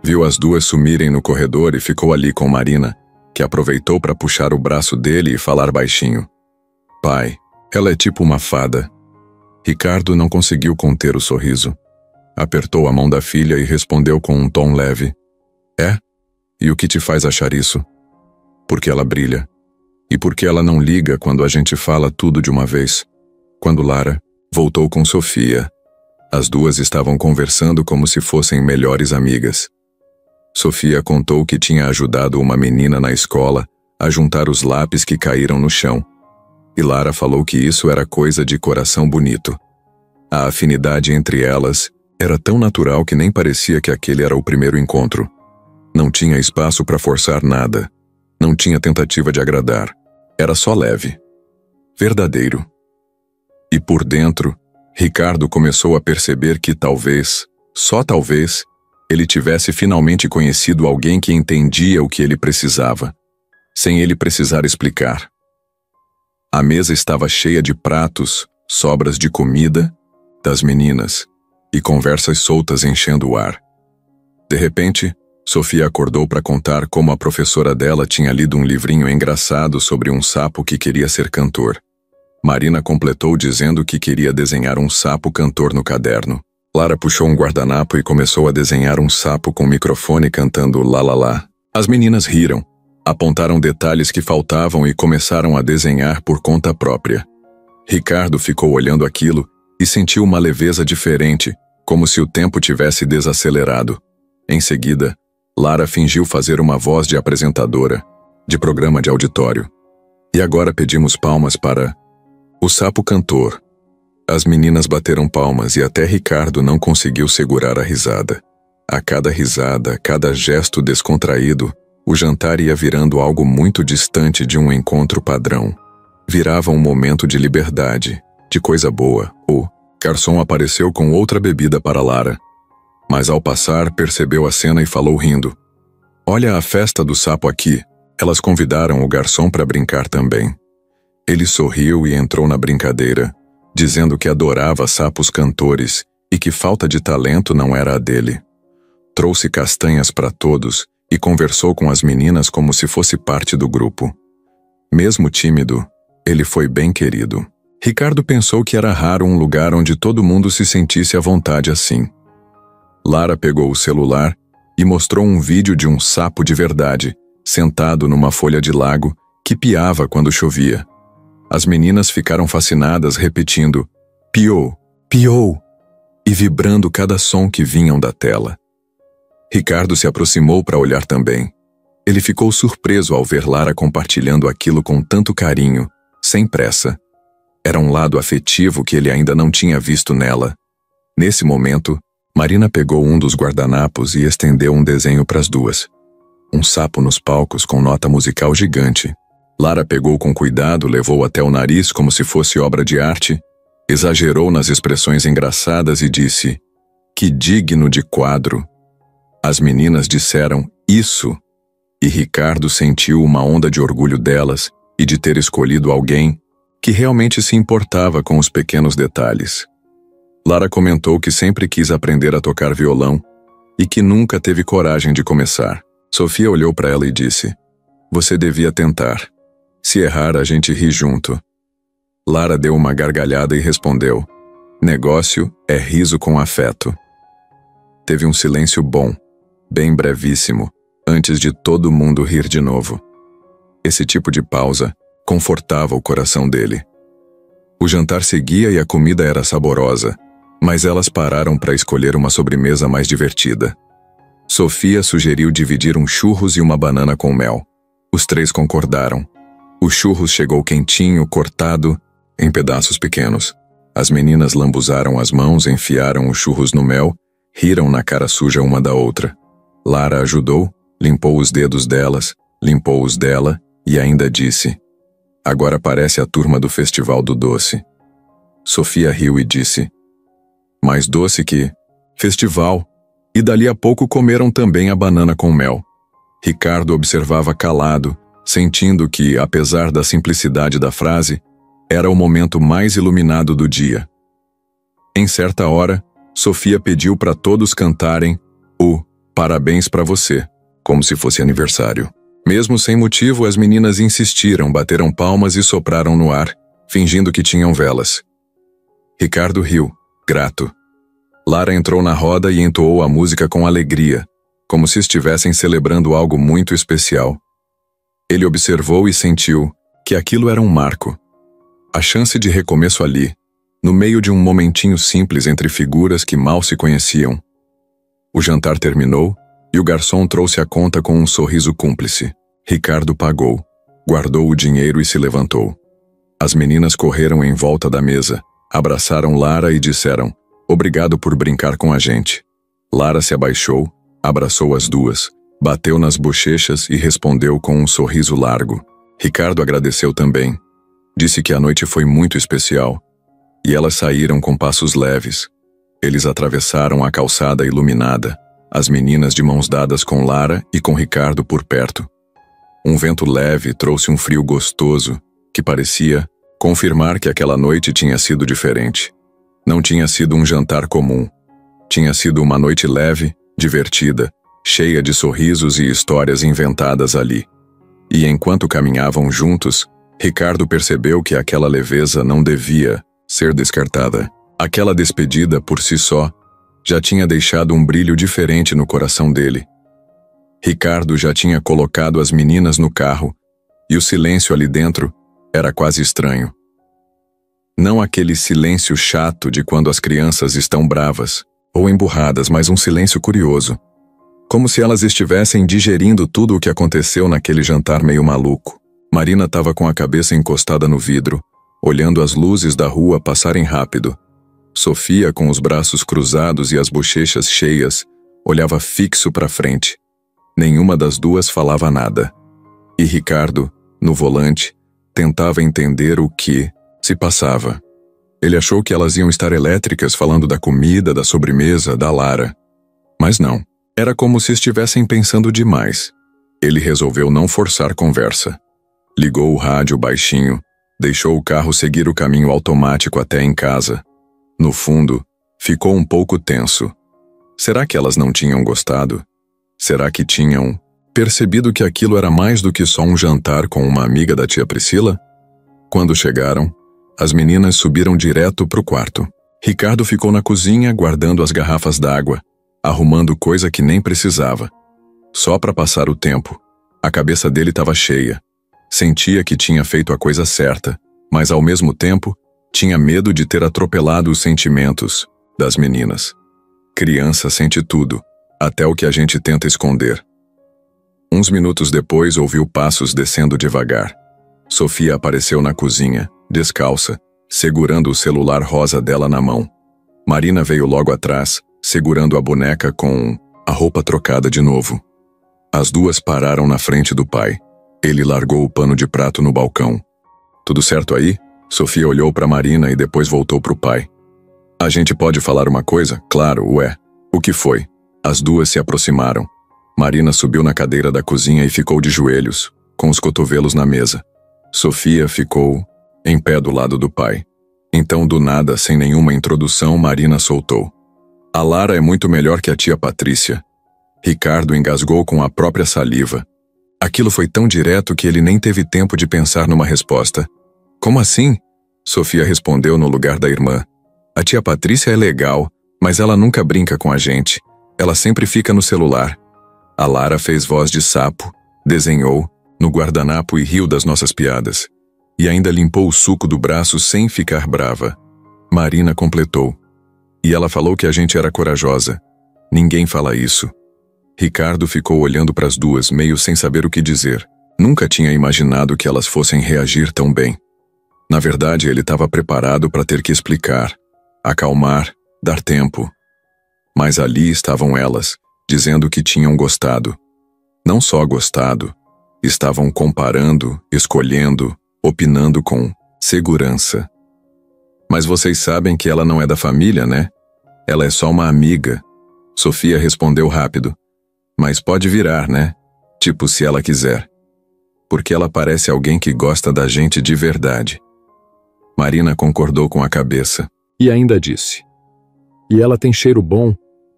Viu as duas sumirem no corredor e ficou ali com Marina, que aproveitou para puxar o braço dele e falar baixinho: "Pai, ela é tipo uma fada." Ricardo não conseguiu conter o sorriso. Apertou a mão da filha e respondeu com um tom leve: "É? E o que te faz achar isso?" "Porque ela brilha. E porque ela não liga quando a gente fala tudo de uma vez." Quando Lara voltou com Sofia, as duas estavam conversando como se fossem melhores amigas. Sofia contou que tinha ajudado uma menina na escola a juntar os lápis que caíram no chão. E Lara falou que isso era coisa de coração bonito. A afinidade entre elas era tão natural que nem parecia que aquele era o primeiro encontro. Não tinha espaço para forçar nada. Não tinha tentativa de agradar. Era só leve. Verdadeiro. E por dentro, Ricardo começou a perceber que talvez, só talvez, ele tivesse finalmente conhecido alguém que entendia o que ele precisava, sem ele precisar explicar. A mesa estava cheia de pratos, sobras de comida, das meninas, e conversas soltas enchendo o ar. De repente, Sofia acordou para contar como a professora dela tinha lido um livrinho engraçado sobre um sapo que queria ser cantor. Marina completou dizendo que queria desenhar um sapo cantor no caderno. Lara puxou um guardanapo e começou a desenhar um sapo com microfone cantando lá lá lá. As meninas riram, apontaram detalhes que faltavam e começaram a desenhar por conta própria. Ricardo ficou olhando aquilo e sentiu uma leveza diferente, como se o tempo tivesse desacelerado. Em seguida, Lara fingiu fazer uma voz de apresentadora, de programa de auditório. "E agora pedimos palmas para o sapo cantor." As meninas bateram palmas e até Ricardo não conseguiu segurar a risada. A cada risada, a cada gesto descontraído, o jantar ia virando algo muito distante de um encontro padrão. Virava um momento de liberdade, de coisa boa. O garçom apareceu com outra bebida para Lara. Mas ao passar, percebeu a cena e falou rindo: "Olha a festa do sapo aqui." Elas convidaram o garçom para brincar também. Ele sorriu e entrou na brincadeira, dizendo que adorava sapos cantores e que falta de talento não era a dele. Trouxe castanhas para todos e conversou com as meninas como se fosse parte do grupo. Mesmo tímido, ele foi bem querido. Ricardo pensou que era raro um lugar onde todo mundo se sentisse à vontade assim. Lara pegou o celular e mostrou um vídeo de um sapo de verdade, sentado numa folha de lago, que piava quando chovia. As meninas ficaram fascinadas repetindo "piou, piou" e vibrando cada som que vinham da tela. Ricardo se aproximou para olhar também. Ele ficou surpreso ao ver Lara compartilhando aquilo com tanto carinho, sem pressa. Era um lado afetivo que ele ainda não tinha visto nela. Nesse momento, Marina pegou um dos guardanapos e estendeu um desenho para as duas. Um sapo nos palcos com nota musical gigante. Lara pegou com cuidado, levou até o nariz como se fosse obra de arte, exagerou nas expressões engraçadas e disse: "Que digno de quadro." As meninas disseram: "Isso." E Ricardo sentiu uma onda de orgulho delas e de ter escolhido alguém que realmente se importava com os pequenos detalhes. Lara comentou que sempre quis aprender a tocar violão e que nunca teve coragem de começar. Sofia olhou para ela e disse: "Você devia tentar. Se errar, a gente ri junto." Lara deu uma gargalhada e respondeu: "Negócio é riso com afeto." Teve um silêncio bom, bem brevíssimo, antes de todo mundo rir de novo. Esse tipo de pausa confortava o coração dele. O jantar seguia e a comida era saborosa, mas elas pararam para escolher uma sobremesa mais divertida. Sofia sugeriu dividir um churros e uma banana com mel. Os três concordaram. O churros chegou quentinho, cortado em pedaços pequenos. As meninas lambuzaram as mãos, enfiaram os churros no mel, riram na cara suja uma da outra. Lara ajudou, limpou os dedos delas, limpou os dela e ainda disse: "Agora parece a turma do Festival do Doce." Sofia riu e disse: "Mais doce que festival." E dali a pouco comeram também a banana com mel. Ricardo observava calado, sentindo que, apesar da simplicidade da frase, era o momento mais iluminado do dia. Em certa hora, Sofia pediu para todos cantarem o "Parabéns para você", como se fosse aniversário. Mesmo sem motivo, as meninas insistiram, bateram palmas e sopraram no ar, fingindo que tinham velas. Ricardo riu, grato. Lara entrou na roda e entoou a música com alegria, como se estivessem celebrando algo muito especial. Ele observou e sentiu que aquilo era um marco. A chance de recomeço ali, no meio de um momentinho simples entre figuras que mal se conheciam. O jantar terminou e o garçom trouxe a conta com um sorriso cúmplice. Ricardo pagou, guardou o dinheiro e se levantou. As meninas correram em volta da mesa, abraçaram Lara e disseram: "Obrigado por brincar com a gente." Lara se abaixou, abraçou as duas, bateu nas bochechas e respondeu com um sorriso largo. Ricardo agradeceu também. Disse que a noite foi muito especial. E elas saíram com passos leves. Eles atravessaram a calçada iluminada, as meninas de mãos dadas com Lara e com Ricardo por perto. Um vento leve trouxe um frio gostoso, que parecia confirmar que aquela noite tinha sido diferente. Não tinha sido um jantar comum. Tinha sido uma noite leve, divertida, cheia de sorrisos e histórias inventadas ali. E enquanto caminhavam juntos, Ricardo percebeu que aquela leveza não devia ser descartada. Aquela despedida, por si só, já tinha deixado um brilho diferente no coração dele. Ricardo já tinha colocado as meninas no carro, e o silêncio ali dentro era quase estranho. Não aquele silêncio chato de quando as crianças estão bravas ou emburradas, mas um silêncio curioso. Como se elas estivessem digerindo tudo o que aconteceu naquele jantar meio maluco. Marina estava com a cabeça encostada no vidro, olhando as luzes da rua passarem rápido. Sofia, com os braços cruzados e as bochechas cheias, olhava fixo para frente. Nenhuma das duas falava nada. E Ricardo, no volante, tentava entender o que se passava. Ele achou que elas iam estar elétricas falando da comida, da sobremesa, da Lara. Mas não. Era como se estivessem pensando demais. Ele resolveu não forçar conversa. Ligou o rádio baixinho, deixou o carro seguir o caminho automático até em casa. No fundo, ficou um pouco tenso. Será que elas não tinham gostado? Será que tinham percebido que aquilo era mais do que só um jantar com uma amiga da tia Priscila? Quando chegaram, as meninas subiram direto para o quarto. Ricardo ficou na cozinha guardando as garrafas d'água, arrumando coisa que nem precisava. Só para passar o tempo. A cabeça dele estava cheia. Sentia que tinha feito a coisa certa, mas ao mesmo tempo, tinha medo de ter atropelado os sentimentos das meninas. Criança sente tudo, até o que a gente tenta esconder. Uns minutos depois ouviu passos descendo devagar. Sofia apareceu na cozinha, descalça, segurando o celular rosa dela na mão. Marina veio logo atrás, segurando a boneca com a roupa trocada de novo. As duas pararam na frente do pai. Ele largou o pano de prato no balcão. Tudo certo aí? Sofia olhou para Marina e depois voltou para o pai. A gente pode falar uma coisa? Claro, ué. O que foi? As duas se aproximaram. Marina subiu na cadeira da cozinha e ficou de joelhos, com os cotovelos na mesa. Sofia ficou em pé do lado do pai. Então, do nada, sem nenhuma introdução, Marina soltou. A Lara é muito melhor que a tia Patrícia. Ricardo engasgou com a própria saliva. Aquilo foi tão direto que ele nem teve tempo de pensar numa resposta. Como assim? Sofia respondeu no lugar da irmã. A tia Patrícia é legal, mas ela nunca brinca com a gente. Ela sempre fica no celular. A Lara fez voz de sapo, desenhou no guardanapo e riu das nossas piadas. E ainda limpou o suco do braço sem ficar brava. Marina completou. E ela falou que a gente era corajosa. Ninguém fala isso. Ricardo ficou olhando para as duas, meio sem saber o que dizer. Nunca tinha imaginado que elas fossem reagir tão bem. Na verdade, ele estava preparado para ter que explicar, acalmar, dar tempo. Mas ali estavam elas, dizendo que tinham gostado. Não só gostado, estavam comparando, escolhendo, opinando com segurança. Mas vocês sabem que ela não é da família, né? Ela é só uma amiga. Sofia respondeu rápido. Mas pode virar, né? Tipo, se ela quiser. Porque ela parece alguém que gosta da gente de verdade. Marina concordou com a cabeça. E ainda disse. E ela tem cheiro bom.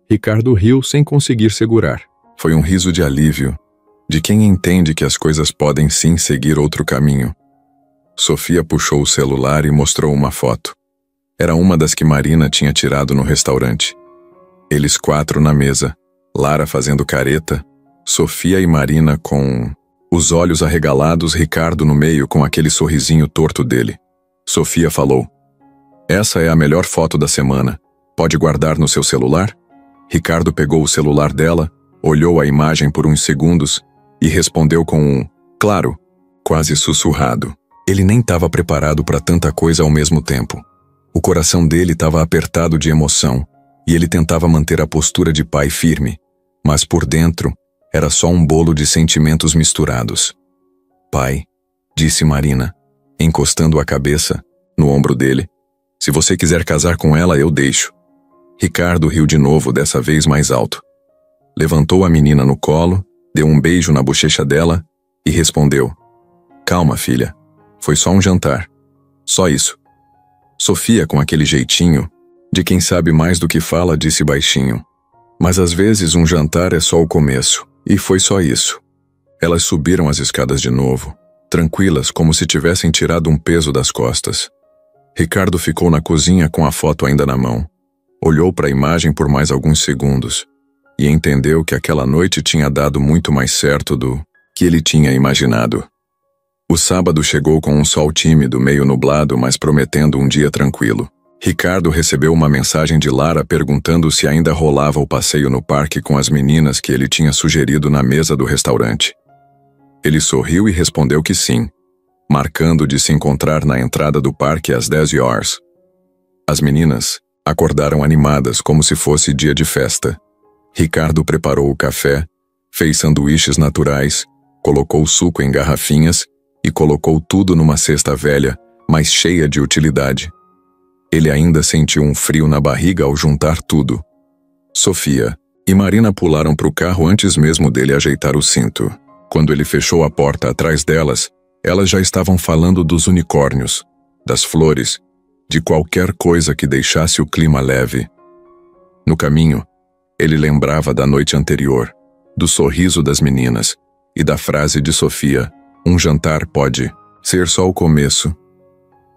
Ricardo riu sem conseguir segurar. Foi um riso de alívio, de quem entende que as coisas podem sim seguir outro caminho. Sofia puxou o celular e mostrou uma foto. Era uma das que Marina tinha tirado no restaurante. Eles quatro na mesa, Lara fazendo careta, Sofia e Marina com os olhos arregalados, Ricardo no meio com aquele sorrisinho torto dele. Sofia falou: Essa é a melhor foto da semana. Pode guardar no seu celular? Ricardo pegou o celular dela, olhou a imagem por uns segundos e respondeu com um claro, quase sussurrado. Ele nem estava preparado para tanta coisa ao mesmo tempo. O coração dele estava apertado de emoção e ele tentava manter a postura de pai firme, mas por dentro era só um bolo de sentimentos misturados. Pai, disse Marina, encostando a cabeça no ombro dele, se você quiser casar com ela, eu deixo. Ricardo riu de novo, dessa vez mais alto. Levantou a menina no colo, deu um beijo na bochecha dela e respondeu: Calma, filha. Foi só um jantar. Só isso. Sofia, com aquele jeitinho de quem sabe mais do que fala, disse baixinho. Mas às vezes um jantar é só o começo. E foi só isso. Elas subiram as escadas de novo, tranquilas, como se tivessem tirado um peso das costas. Ricardo ficou na cozinha com a foto ainda na mão. Olhou para a imagem por mais alguns segundos e entendeu que aquela noite tinha dado muito mais certo do que ele tinha imaginado. O sábado chegou com um sol tímido, meio nublado, mas prometendo um dia tranquilo. Ricardo recebeu uma mensagem de Lara perguntando se ainda rolava o passeio no parque com as meninas que ele tinha sugerido na mesa do restaurante. Ele sorriu e respondeu que sim, marcando de se encontrar na entrada do parque às 10 horas. As meninas acordaram animadas como se fosse dia de festa. Ricardo preparou o café, fez sanduíches naturais, colocou suco em garrafinhas e colocou tudo numa cesta velha, mas cheia de utilidade. Ele ainda sentiu um frio na barriga ao juntar tudo. Sofia e Marina pularam para o carro antes mesmo dele ajeitar o cinto. Quando ele fechou a porta atrás delas, elas já estavam falando dos unicórnios, das flores, de qualquer coisa que deixasse o clima leve. No caminho, ele lembrava da noite anterior, do sorriso das meninas e da frase de Sofia: um jantar pode ser só o começo.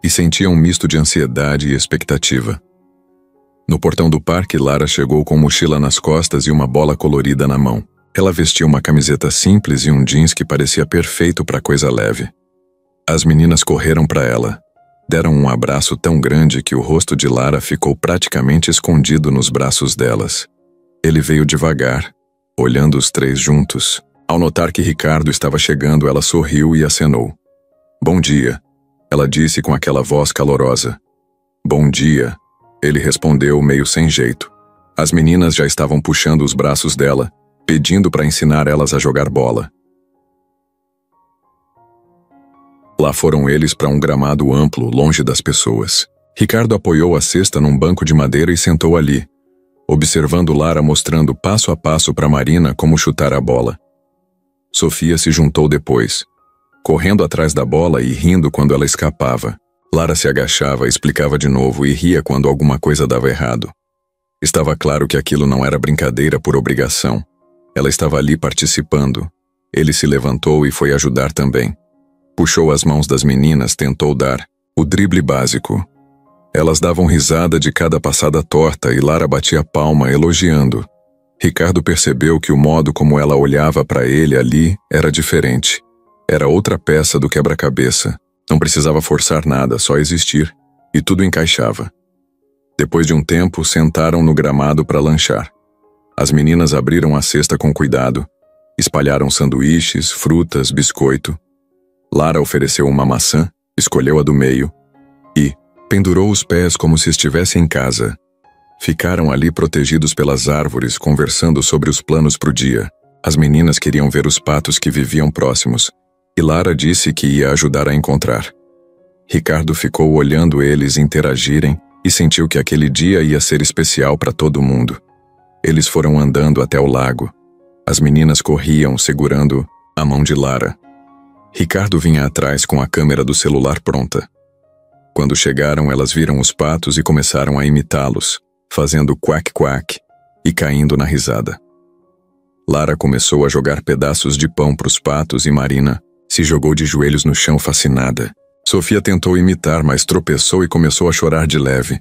E sentia um misto de ansiedade e expectativa. No portão do parque, Lara chegou com mochila nas costas e uma bola colorida na mão. Ela vestia uma camiseta simples e um jeans que parecia perfeito para coisa leve. As meninas correram para ela. Deram um abraço tão grande que o rosto de Lara ficou praticamente escondido nos braços delas. Ele veio devagar, olhando os três juntos. Ao notar que Ricardo estava chegando, ela sorriu e acenou. Bom dia, ela disse com aquela voz calorosa. Bom dia, ele respondeu meio sem jeito. As meninas já estavam puxando os braços dela, pedindo para ensinar elas a jogar bola. Lá foram eles para um gramado amplo, longe das pessoas. Ricardo apoiou a cesta num banco de madeira e sentou ali, observando Lara mostrando passo a passo para Marina como chutar a bola. Sofia se juntou depois, correndo atrás da bola e rindo quando ela escapava. Lara se agachava, explicava de novo e ria quando alguma coisa dava errado. Estava claro que aquilo não era brincadeira por obrigação. Ela estava ali participando. Ele se levantou e foi ajudar também. Puxou as mãos das meninas, tentou dar o drible básico. Elas davam risada de cada passada torta e Lara batia palma, elogiando. Ricardo percebeu que o modo como ela olhava para ele ali era diferente. Era outra peça do quebra-cabeça. Não precisava forçar nada, só existir. E tudo encaixava. Depois de um tempo, sentaram no gramado para lanchar. As meninas abriram a cesta com cuidado. Espalharam sanduíches, frutas, biscoito. Lara ofereceu uma maçã, escolheu a do meio e pendurou os pés como se estivesse em casa. Ficaram ali protegidos pelas árvores, conversando sobre os planos para o dia. As meninas queriam ver os patos que viviam próximos, e Lara disse que ia ajudar a encontrar. Ricardo ficou olhando eles interagirem e sentiu que aquele dia ia ser especial para todo mundo. Eles foram andando até o lago. As meninas corriam, segurando a mão de Lara. Ricardo vinha atrás com a câmera do celular pronta. Quando chegaram, elas viram os patos e começaram a imitá-los, fazendo quack-quack e caindo na risada. Lara começou a jogar pedaços de pão para os patos e Marina se jogou de joelhos no chão fascinada. Sofia tentou imitar, mas tropeçou e começou a chorar de leve.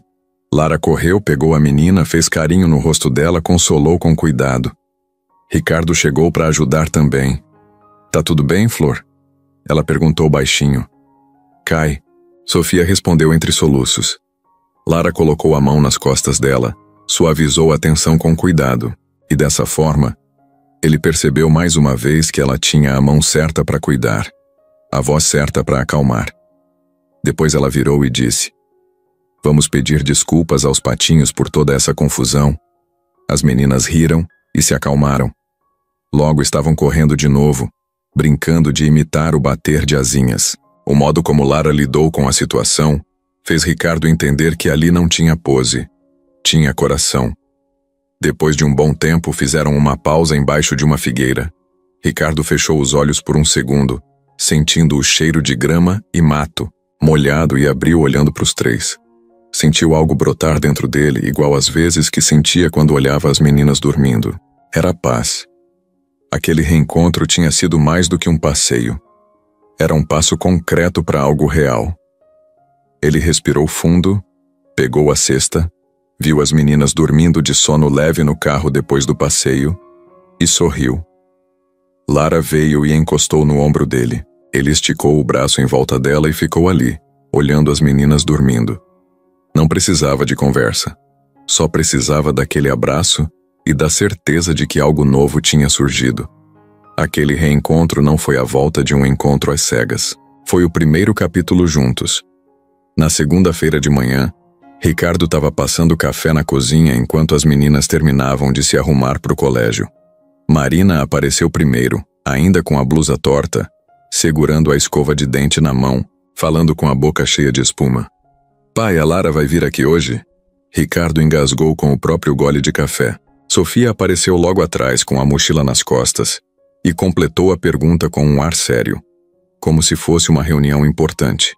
Lara correu, pegou a menina, fez carinho no rosto dela, consolou com cuidado. Ricardo chegou para ajudar também. "Tá tudo bem, Flor?" Ela perguntou baixinho. "Cai." Sofia respondeu entre soluços. Lara colocou a mão nas costas dela, suavizou a tensão com cuidado, e dessa forma, ele percebeu mais uma vez que ela tinha a mão certa para cuidar, a voz certa para acalmar. Depois ela virou e disse: "Vamos pedir desculpas aos patinhos por toda essa confusão." As meninas riram e se acalmaram. Logo estavam correndo de novo, brincando de imitar o bater de asinhas. O modo como Lara lidou com a situação fez Ricardo entender que ali não tinha pose, tinha coração. Depois de um bom tempo, fizeram uma pausa embaixo de uma figueira. Ricardo fechou os olhos por um segundo, sentindo o cheiro de grama e mato, molhado, e abriu olhando para os três. Sentiu algo brotar dentro dele, igual às vezes que sentia quando olhava as meninas dormindo. Era paz. Aquele reencontro tinha sido mais do que um passeio. Era um passo concreto para algo real. Ele respirou fundo, pegou a cesta, viu as meninas dormindo de sono leve no carro depois do passeio e sorriu. Lara veio e encostou no ombro dele. Ele esticou o braço em volta dela e ficou ali, olhando as meninas dormindo. Não precisava de conversa. Só precisava daquele abraço e da certeza de que algo novo tinha surgido. Aquele reencontro não foi a volta de um encontro às cegas. Foi o primeiro capítulo juntos. Na segunda-feira de manhã, Ricardo estava passando café na cozinha enquanto as meninas terminavam de se arrumar para o colégio. Marina apareceu primeiro, ainda com a blusa torta, segurando a escova de dente na mão, falando com a boca cheia de espuma. "Pai, a Lara vai vir aqui hoje?" Ricardo engasgou com o próprio gole de café. Sofia apareceu logo atrás com a mochila nas costas e completou a pergunta com um ar sério, como se fosse uma reunião importante.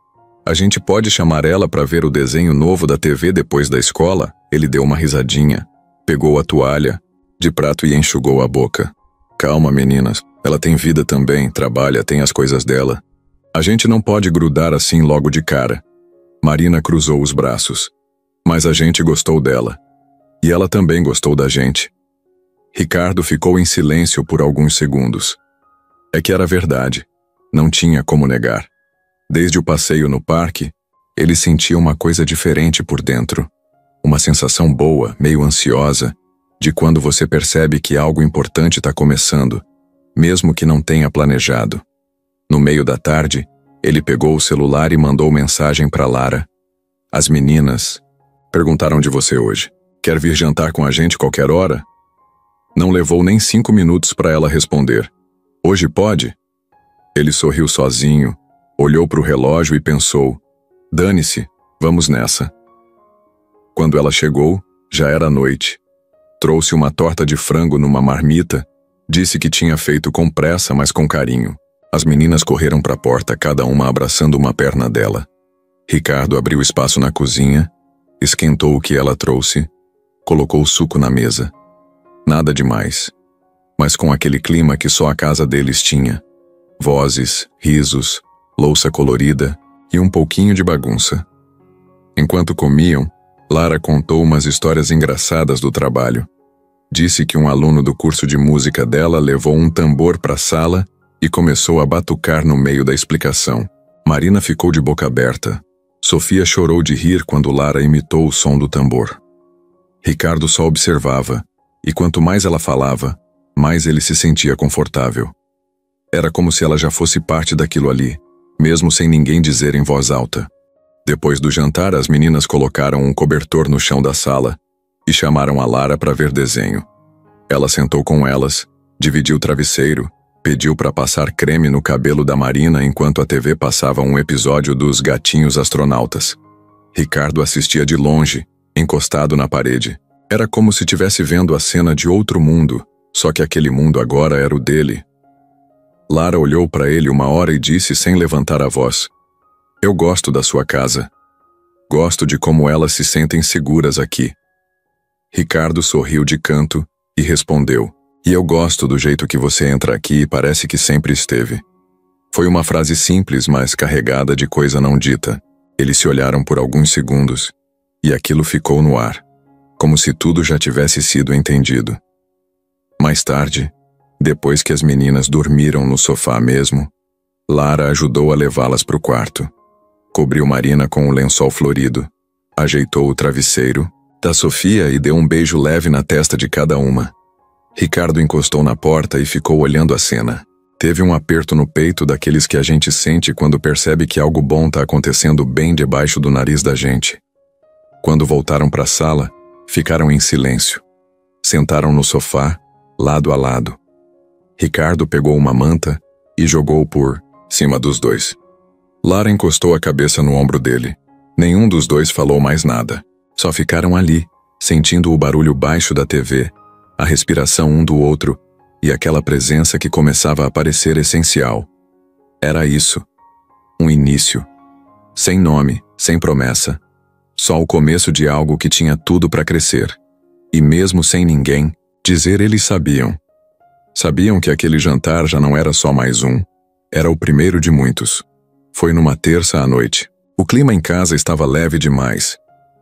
"A gente pode chamar ela para ver o desenho novo da TV depois da escola?" Ele deu uma risadinha, pegou a toalha de prato e enxugou a boca. "Calma, meninas. Ela tem vida também, trabalha, tem as coisas dela. A gente não pode grudar assim logo de cara." Marina cruzou os braços. "Mas a gente gostou dela. E ela também gostou da gente." Ricardo ficou em silêncio por alguns segundos. É que era verdade. Não tinha como negar. Desde o passeio no parque, ele sentia uma coisa diferente por dentro. Uma sensação boa, meio ansiosa, de quando você percebe que algo importante está começando, mesmo que não tenha planejado. No meio da tarde, ele pegou o celular e mandou mensagem para Lara. "As meninas perguntaram de você hoje. Quer vir jantar com a gente qualquer hora?" Não levou nem 5 minutos para ela responder. "Hoje pode?" Ele sorriu sozinho, Olhou para o relógio e pensou: dane-se, vamos nessa. Quando ela chegou, já era noite. Trouxe uma torta de frango numa marmita, disse que tinha feito com pressa, mas com carinho. As meninas correram para a porta, cada uma abraçando uma perna dela. Ricardo abriu espaço na cozinha, esquentou o que ela trouxe, colocou o suco na mesa. Nada demais, mas com aquele clima que só a casa deles tinha. Vozes, risos, louça colorida e um pouquinho de bagunça. Enquanto comiam, Lara contou umas histórias engraçadas do trabalho. Disse que um aluno do curso de música dela levou um tambor para a sala e começou a batucar no meio da explicação. Marina ficou de boca aberta. Sofia chorou de rir quando Lara imitou o som do tambor. Ricardo só observava, e quanto mais ela falava, mais ele se sentia confortável. Era como se ela já fosse parte daquilo ali, mesmo sem ninguém dizer em voz alta. Depois do jantar, as meninas colocaram um cobertor no chão da sala e chamaram a Lara para ver desenho. Ela sentou com elas, dividiu o travesseiro, pediu para passar creme no cabelo da Marina enquanto a TV passava um episódio dos Gatinhos Astronautas. Ricardo assistia de longe, encostado na parede. Era como se estivesse vendo a cena de outro mundo, só que aquele mundo agora era o dele. Lara olhou para ele uma hora e disse sem levantar a voz: eu gosto da sua casa. Gosto de como elas se sentem seguras aqui. Ricardo sorriu de canto e respondeu: e eu gosto do jeito que você entra aqui e parece que sempre esteve. Foi uma frase simples, mas carregada de coisa não dita. Eles se olharam por alguns segundos, e aquilo ficou no ar, como se tudo já tivesse sido entendido. Mais tarde, depois que as meninas dormiram no sofá mesmo, Lara ajudou a levá-las para o quarto. Cobriu Marina com um lençol florido, ajeitou o travesseiro da Sofia e deu um beijo leve na testa de cada uma. Ricardo encostou na porta e ficou olhando a cena. Teve um aperto no peito daqueles que a gente sente quando percebe que algo bom está acontecendo bem debaixo do nariz da gente. Quando voltaram para a sala, ficaram em silêncio. Sentaram no sofá, lado a lado. Ricardo pegou uma manta e jogou por cima dos dois. Lara encostou a cabeça no ombro dele. Nenhum dos dois falou mais nada. Só ficaram ali, sentindo o barulho baixo da TV, a respiração um do outro e aquela presença que começava a parecer essencial. Era isso. Um início. Sem nome, sem promessa. Só o começo de algo que tinha tudo para crescer. E mesmo sem ninguém dizer, eles sabiam. Sabiam que aquele jantar já não era só mais um. Era o primeiro de muitos. Foi numa terça à noite. O clima em casa estava leve demais,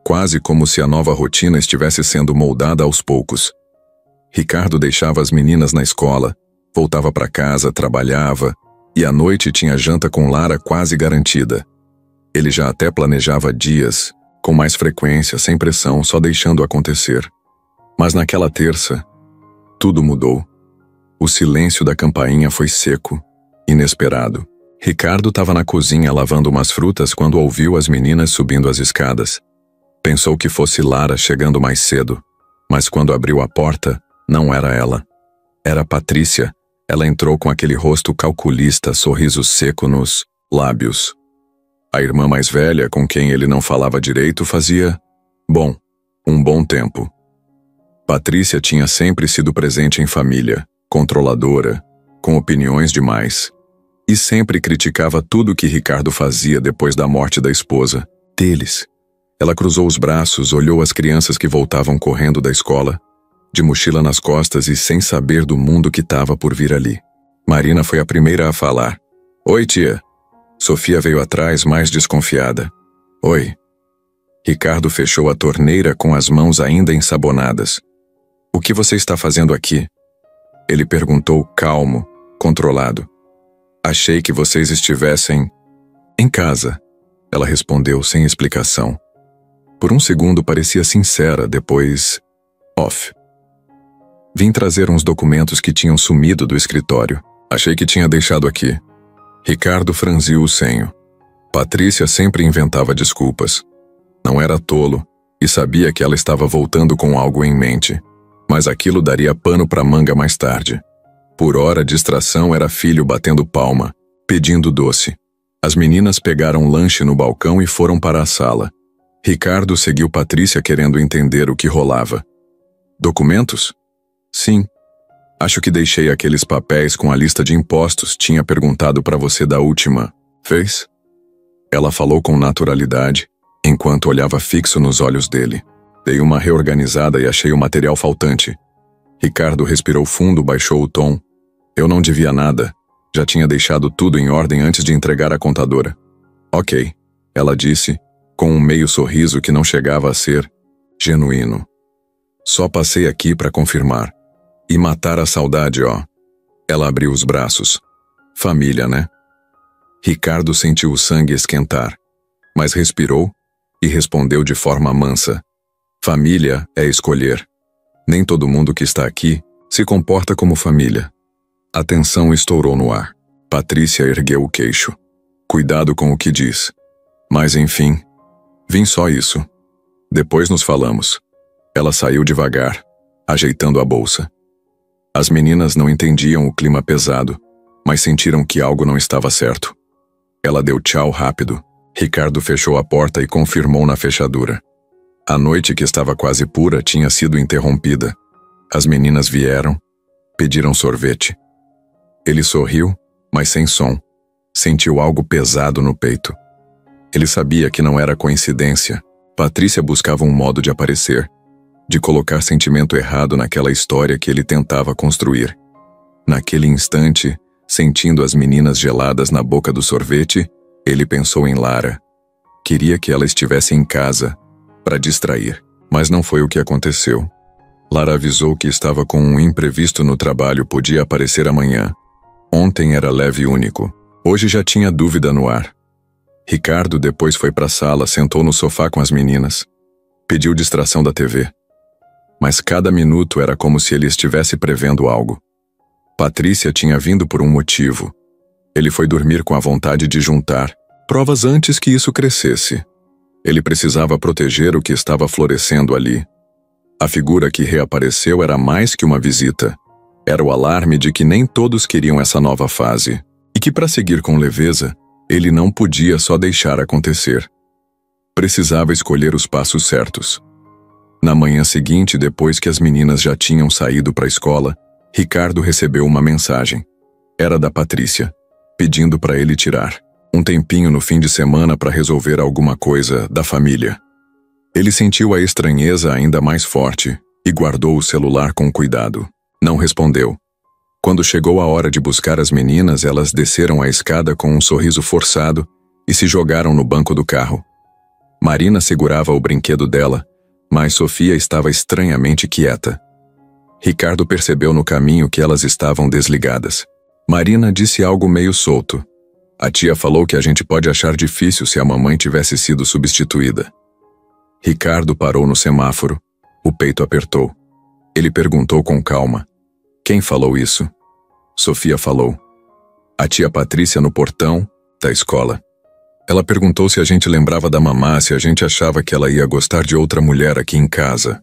quase como se a nova rotina estivesse sendo moldada aos poucos. Ricardo deixava as meninas na escola, voltava para casa, trabalhava, e à noite tinha janta com Lara quase garantida. Ele já até planejava dias, com mais frequência, sem pressão, só deixando acontecer. Mas naquela terça, tudo mudou. O silêncio da campainha foi seco, inesperado. Ricardo estava na cozinha lavando umas frutas quando ouviu as meninas subindo as escadas. Pensou que fosse Lara chegando mais cedo, mas quando abriu a porta, não era ela. Era Patrícia. Ela entrou com aquele rosto calculista, sorriso seco nos lábios. A irmã mais velha, com quem ele não falava direito, fazia, um bom tempo. Patrícia tinha sempre sido presente em família, controladora, com opiniões demais. E sempre criticava tudo que Ricardo fazia depois da morte da esposa, deles. Ela cruzou os braços, olhou as crianças que voltavam correndo da escola, de mochila nas costas e sem saber do mundo que estava por vir ali. Marina foi a primeira a falar. Oi, tia. Sofia veio atrás, mais desconfiada. Oi. Ricardo fechou a torneira com as mãos ainda ensabonadas. O que você está fazendo aqui? Ele perguntou calmo, controlado. Achei que vocês estivessem em casa, ela respondeu sem explicação. Por um segundo parecia sincera, depois off. Vim trazer uns documentos que tinham sumido do escritório. Achei que tinha deixado aqui. Ricardo franziu o senho. Patrícia sempre inventava desculpas. Não era tolo e sabia que ela estava voltando com algo em mente, mas aquilo daria pano para manga mais tarde. Por hora, a distração era filho batendo palma, pedindo doce. As meninas pegaram lanche no balcão e foram para a sala. Ricardo seguiu Patrícia querendo entender o que rolava. Documentos? Sim. Acho que deixei aqueles papéis com a lista de impostos. Tinha perguntado para você da última vez? Ela falou com naturalidade, enquanto olhava fixo nos olhos dele. Dei uma reorganizada e achei o material faltante. Ricardo respirou fundo, baixou o tom. Eu não devia nada. Já tinha deixado tudo em ordem antes de entregar à contadora. Ok, ela disse, com um meio sorriso que não chegava a ser genuíno. Só passei aqui para confirmar. E matar a saudade, ó. Ela abriu os braços. Família, né? Ricardo sentiu o sangue esquentar, mas respirou e respondeu de forma mansa. Família é escolher. Nem todo mundo que está aqui se comporta como família. A tensão estourou no ar. Patrícia ergueu o queixo. Cuidado com o que diz. Mas enfim, vim só isso. Depois nos falamos. Ela saiu devagar, ajeitando a bolsa. As meninas não entendiam o clima pesado, mas sentiram que algo não estava certo. Ela deu tchau rápido. Ricardo fechou a porta e confirmou na fechadura. A noite, que estava quase pura, tinha sido interrompida. As meninas vieram, pediram sorvete. Ele sorriu, mas sem som. Sentiu algo pesado no peito. Ele sabia que não era coincidência. Patrícia buscava um modo de aparecer, de colocar sentimento errado naquela história que ele tentava construir. Naquele instante, sentindo as meninas geladas na boca do sorvete, ele pensou em Lara. Queria que ela estivesse em casa, para distrair, mas não foi o que aconteceu. Lara avisou que estava com um imprevisto no trabalho, podia aparecer amanhã. Ontem era leve e único. Hoje já tinha dúvida no ar. Ricardo depois foi para a sala, sentou no sofá com as meninas. Pediu distração da TV. Mas cada minuto era como se ele estivesse prevendo algo. Patrícia tinha vindo por um motivo. Ele foi dormir com a vontade de juntar provas antes que isso crescesse. Ele precisava proteger o que estava florescendo ali. A figura que reapareceu era mais que uma visita. Era o alarme de que nem todos queriam essa nova fase, e que para seguir com leveza, ele não podia só deixar acontecer. Precisava escolher os passos certos. Na manhã seguinte, depois que as meninas já tinham saído para a escola, Ricardo recebeu uma mensagem. Era da Patrícia, pedindo para ele tirar um tempinho no fim de semana para resolver alguma coisa da família. Ele sentiu a estranheza ainda mais forte e guardou o celular com cuidado. Não respondeu. Quando chegou a hora de buscar as meninas, elas desceram a escada com um sorriso forçado e se jogaram no banco do carro. Marina segurava o brinquedo dela, mas Sofia estava estranhamente quieta. Ricardo percebeu no caminho que elas estavam desligadas. Marina disse algo meio solto. A tia falou que a gente pode achar difícil se a mamãe tivesse sido substituída. Ricardo parou no semáforo. O peito apertou. Ele perguntou com calma. Quem falou isso? Sofia falou. A tia Patrícia no portão da escola. Ela perguntou se a gente lembrava da mamá, se a gente achava que ela ia gostar de outra mulher aqui em casa.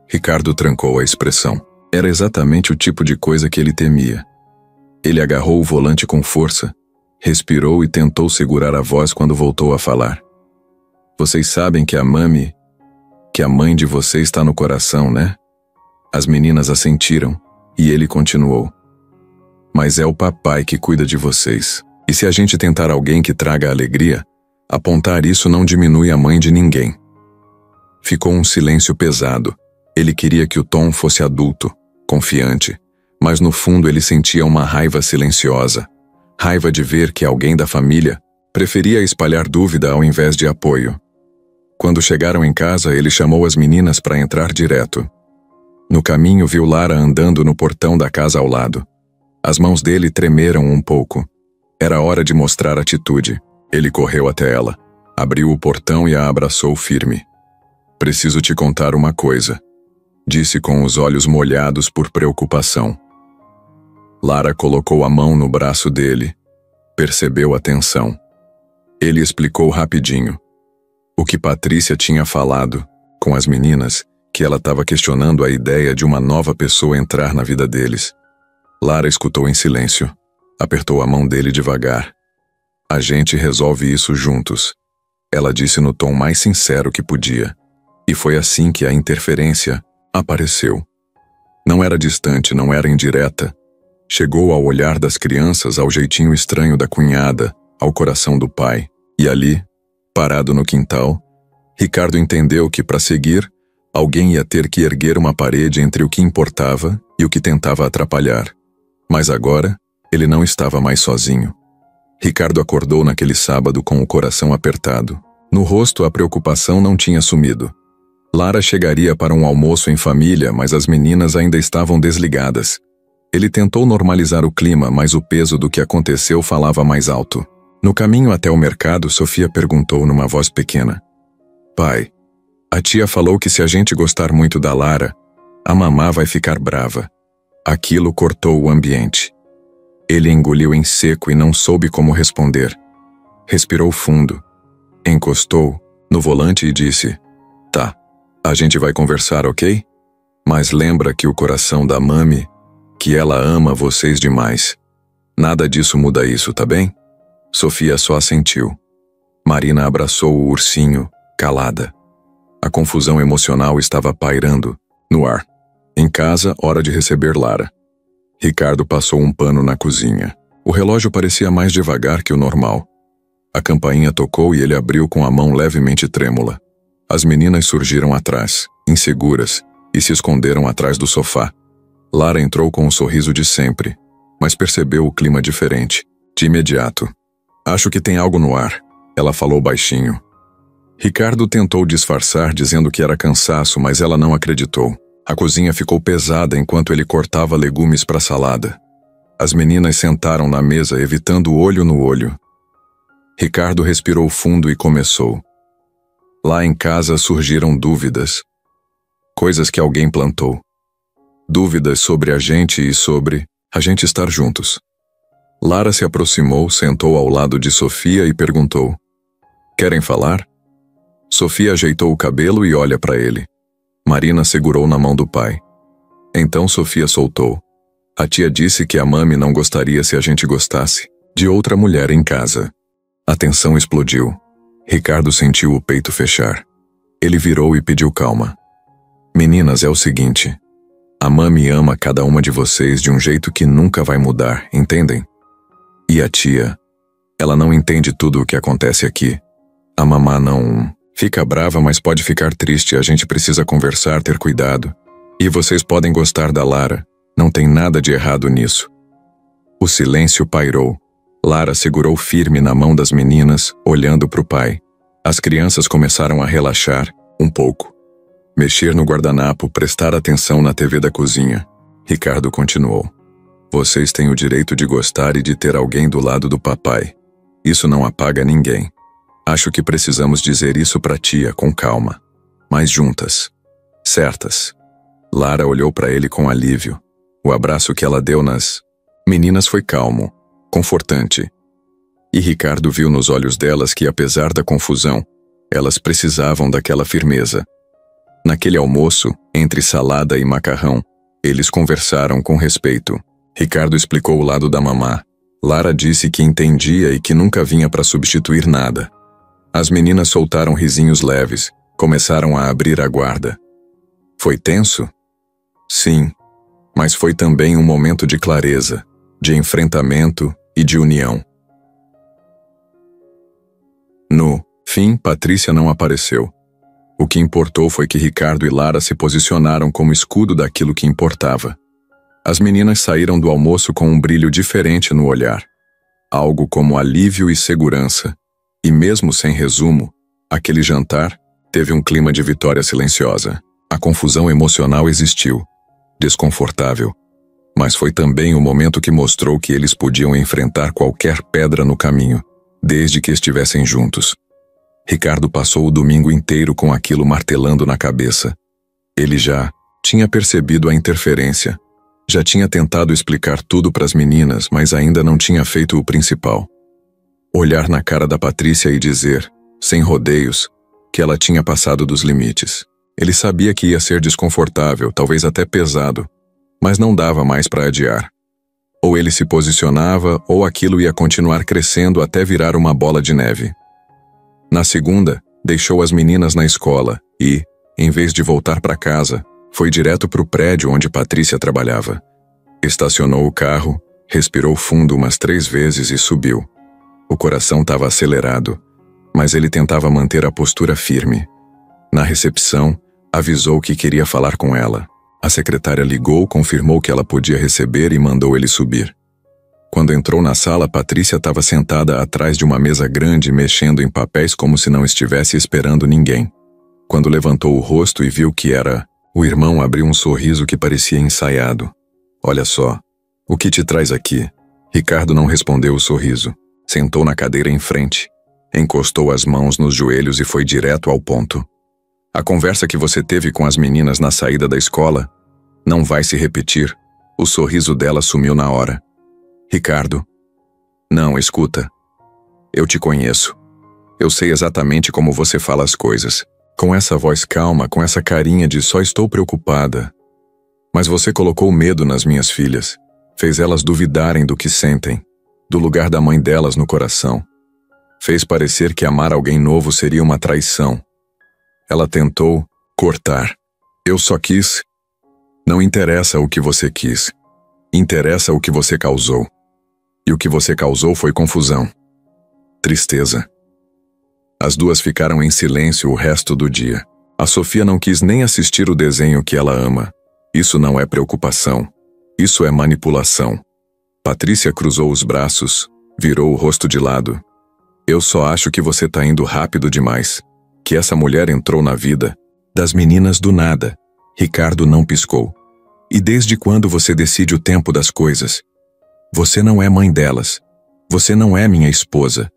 Ricardo trancou a expressão. Era exatamente o tipo de coisa que ele temia. Ele agarrou o volante com força, respirou e tentou segurar a voz quando voltou a falar. Vocês sabem que a mãe de vocês está no coração, né? As meninas assentiram, e ele continuou. Mas é o papai que cuida de vocês. E se a gente tentar alguém que traga alegria, apontar isso não diminui a mãe de ninguém. Ficou um silêncio pesado. Ele queria que o tom fosse adulto, confiante, mas no fundo ele sentia uma raiva silenciosa. Raiva de ver que alguém da família preferia espalhar dúvida ao invés de apoio. Quando chegaram em casa, ele chamou as meninas para entrar direto. No caminho, viu Lara andando no portão da casa ao lado. As mãos dele tremeram um pouco. Era hora de mostrar atitude. Ele correu até ela, abriu o portão e a abraçou firme. Preciso te contar uma coisa, disse com os olhos molhados por preocupação. Lara colocou a mão no braço dele. Percebeu a tensão. Ele explicou rapidinho. O que Patrícia tinha falado com as meninas, que ela estava questionando a ideia de uma nova pessoa entrar na vida deles. Lara escutou em silêncio. Apertou a mão dele devagar. A gente resolve isso juntos. Ela disse no tom mais sincero que podia. E foi assim que a interferência apareceu. Não era distante, não era indireta. Chegou ao olhar das crianças, ao jeitinho estranho da cunhada, ao coração do pai. E ali, parado no quintal, Ricardo entendeu que, para seguir, alguém ia ter que erguer uma parede entre o que importava e o que tentava atrapalhar. Mas agora, ele não estava mais sozinho. Ricardo acordou naquele sábado com o coração apertado. No rosto, a preocupação não tinha sumido. Lara chegaria para um almoço em família, mas as meninas ainda estavam desligadas. Ele tentou normalizar o clima, mas o peso do que aconteceu falava mais alto. No caminho até o mercado, Sofia perguntou numa voz pequena: "Pai, a tia falou que se a gente gostar muito da Lara, a mamá vai ficar brava." Aquilo cortou o ambiente. Ele engoliu em seco e não soube como responder. Respirou fundo, encostou no volante e disse: "Tá, a gente vai conversar, ok? Mas lembra que o coração da mami, que ela ama vocês demais. Nada disso muda isso, tá bem?" Sofia só assentiu. Marina abraçou o ursinho, calada. A confusão emocional estava pairando no ar. Em casa, hora de receber Lara. Ricardo passou um pano na cozinha. O relógio parecia mais devagar que o normal. A campainha tocou e ele abriu com a mão levemente trêmula. As meninas surgiram atrás, inseguras, e se esconderam atrás do sofá. Lara entrou com o sorriso de sempre, mas percebeu o clima diferente, de imediato. "Acho que tem algo no ar", ela falou baixinho. Ricardo tentou disfarçar dizendo que era cansaço, mas ela não acreditou. A cozinha ficou pesada enquanto ele cortava legumes para a salada. As meninas sentaram na mesa, evitando olho no olho. Ricardo respirou fundo e começou. Lá em casa surgiram dúvidas. Coisas que alguém plantou. Dúvidas sobre a gente e sobre a gente estar juntos. Lara se aproximou, sentou ao lado de Sofia e perguntou: "Querem falar?" Sofia ajeitou o cabelo e olha para ele. Marina segurou na mão do pai. Então Sofia soltou: "A tia disse que a mami não gostaria se a gente gostasse de outra mulher em casa." A tensão explodiu. Ricardo sentiu o peito fechar. Ele virou e pediu calma. "Meninas, é o seguinte. A mami ama cada uma de vocês de um jeito que nunca vai mudar, entendem? E a tia, ela não entende tudo o que acontece aqui. A mamá não fica brava, mas pode ficar triste. A gente precisa conversar, ter cuidado. E vocês podem gostar da Lara. Não tem nada de errado nisso." O silêncio pairou. Lara segurou firme na mão das meninas, olhando para o pai. As crianças começaram a relaxar, um pouco. Mexer no guardanapo, prestar atenção na TV da cozinha. Ricardo continuou: "Vocês têm o direito de gostar e de ter alguém do lado do papai. Isso não apaga ninguém. Acho que precisamos dizer isso pra tia com calma. Mas juntas. Certas." Lara olhou para ele com alívio. O abraço que ela deu nas meninas foi calmo, confortante. E Ricardo viu nos olhos delas que, apesar da confusão, elas precisavam daquela firmeza. Naquele almoço, entre salada e macarrão, eles conversaram com respeito. Ricardo explicou o lado da mamá. Lara disse que entendia e que nunca vinha para substituir nada. As meninas soltaram risinhos leves, começaram a abrir a guarda. Foi tenso? Sim, mas foi também um momento de clareza, de enfrentamento e de união. No fim, Patrícia não apareceu. O que importou foi que Ricardo e Lara se posicionaram como escudo daquilo que importava. As meninas saíram do almoço com um brilho diferente no olhar. Algo como alívio e segurança. E mesmo sem resumo, aquele jantar teve um clima de vitória silenciosa. A confusão emocional existiu, desconfortável, mas foi também o momento que mostrou que eles podiam enfrentar qualquer pedra no caminho, desde que estivessem juntos. Ricardo passou o domingo inteiro com aquilo martelando na cabeça. Ele já tinha percebido a interferência, já tinha tentado explicar tudo para as meninas, mas ainda não tinha feito o principal. Olhar na cara da Patrícia e dizer, sem rodeios, que ela tinha passado dos limites. Ele sabia que ia ser desconfortável, talvez até pesado, mas não dava mais para adiar. Ou ele se posicionava, ou aquilo ia continuar crescendo até virar uma bola de neve. Na segunda, deixou as meninas na escola e, em vez de voltar para casa, foi direto para o prédio onde Patrícia trabalhava. Estacionou o carro, respirou fundo umas 3 vezes e subiu. O coração estava acelerado, mas ele tentava manter a postura firme. Na recepção, avisou que queria falar com ela. A secretária ligou, confirmou que ela podia receber e mandou ele subir. Quando entrou na sala, Patrícia estava sentada atrás de uma mesa grande, mexendo em papéis como se não estivesse esperando ninguém. Quando levantou o rosto e viu que era, o irmão abriu um sorriso que parecia ensaiado. Olha só, o que te traz aqui? Ricardo não respondeu o sorriso. Sentou na cadeira em frente, encostou as mãos nos joelhos e foi direto ao ponto. A conversa que você teve com as meninas na saída da escola não vai se repetir. O sorriso dela sumiu na hora. Ricardo. Não, escuta. Eu te conheço. Eu sei exatamente como você fala as coisas. Com essa voz calma, com essa carinha de só estou preocupada. Mas você colocou medo nas minhas filhas. Fez elas duvidarem do que sentem, do lugar da mãe delas no coração. Fez parecer que amar alguém novo seria uma traição. Ela tentou cortar. Eu só quis. Não interessa o que você quis. Interessa o que você causou. E o que você causou foi confusão. Tristeza. As duas ficaram em silêncio o resto do dia. A Sofia não quis nem assistir o desenho que ela ama. Isso não é preocupação. Isso é manipulação. Patrícia cruzou os braços, virou o rosto de lado. Eu só acho que você tá indo rápido demais. Que essa mulher entrou na vida das meninas do nada. Ricardo não piscou. E desde quando você decide o tempo das coisas? Você não é mãe delas. Você não é minha esposa.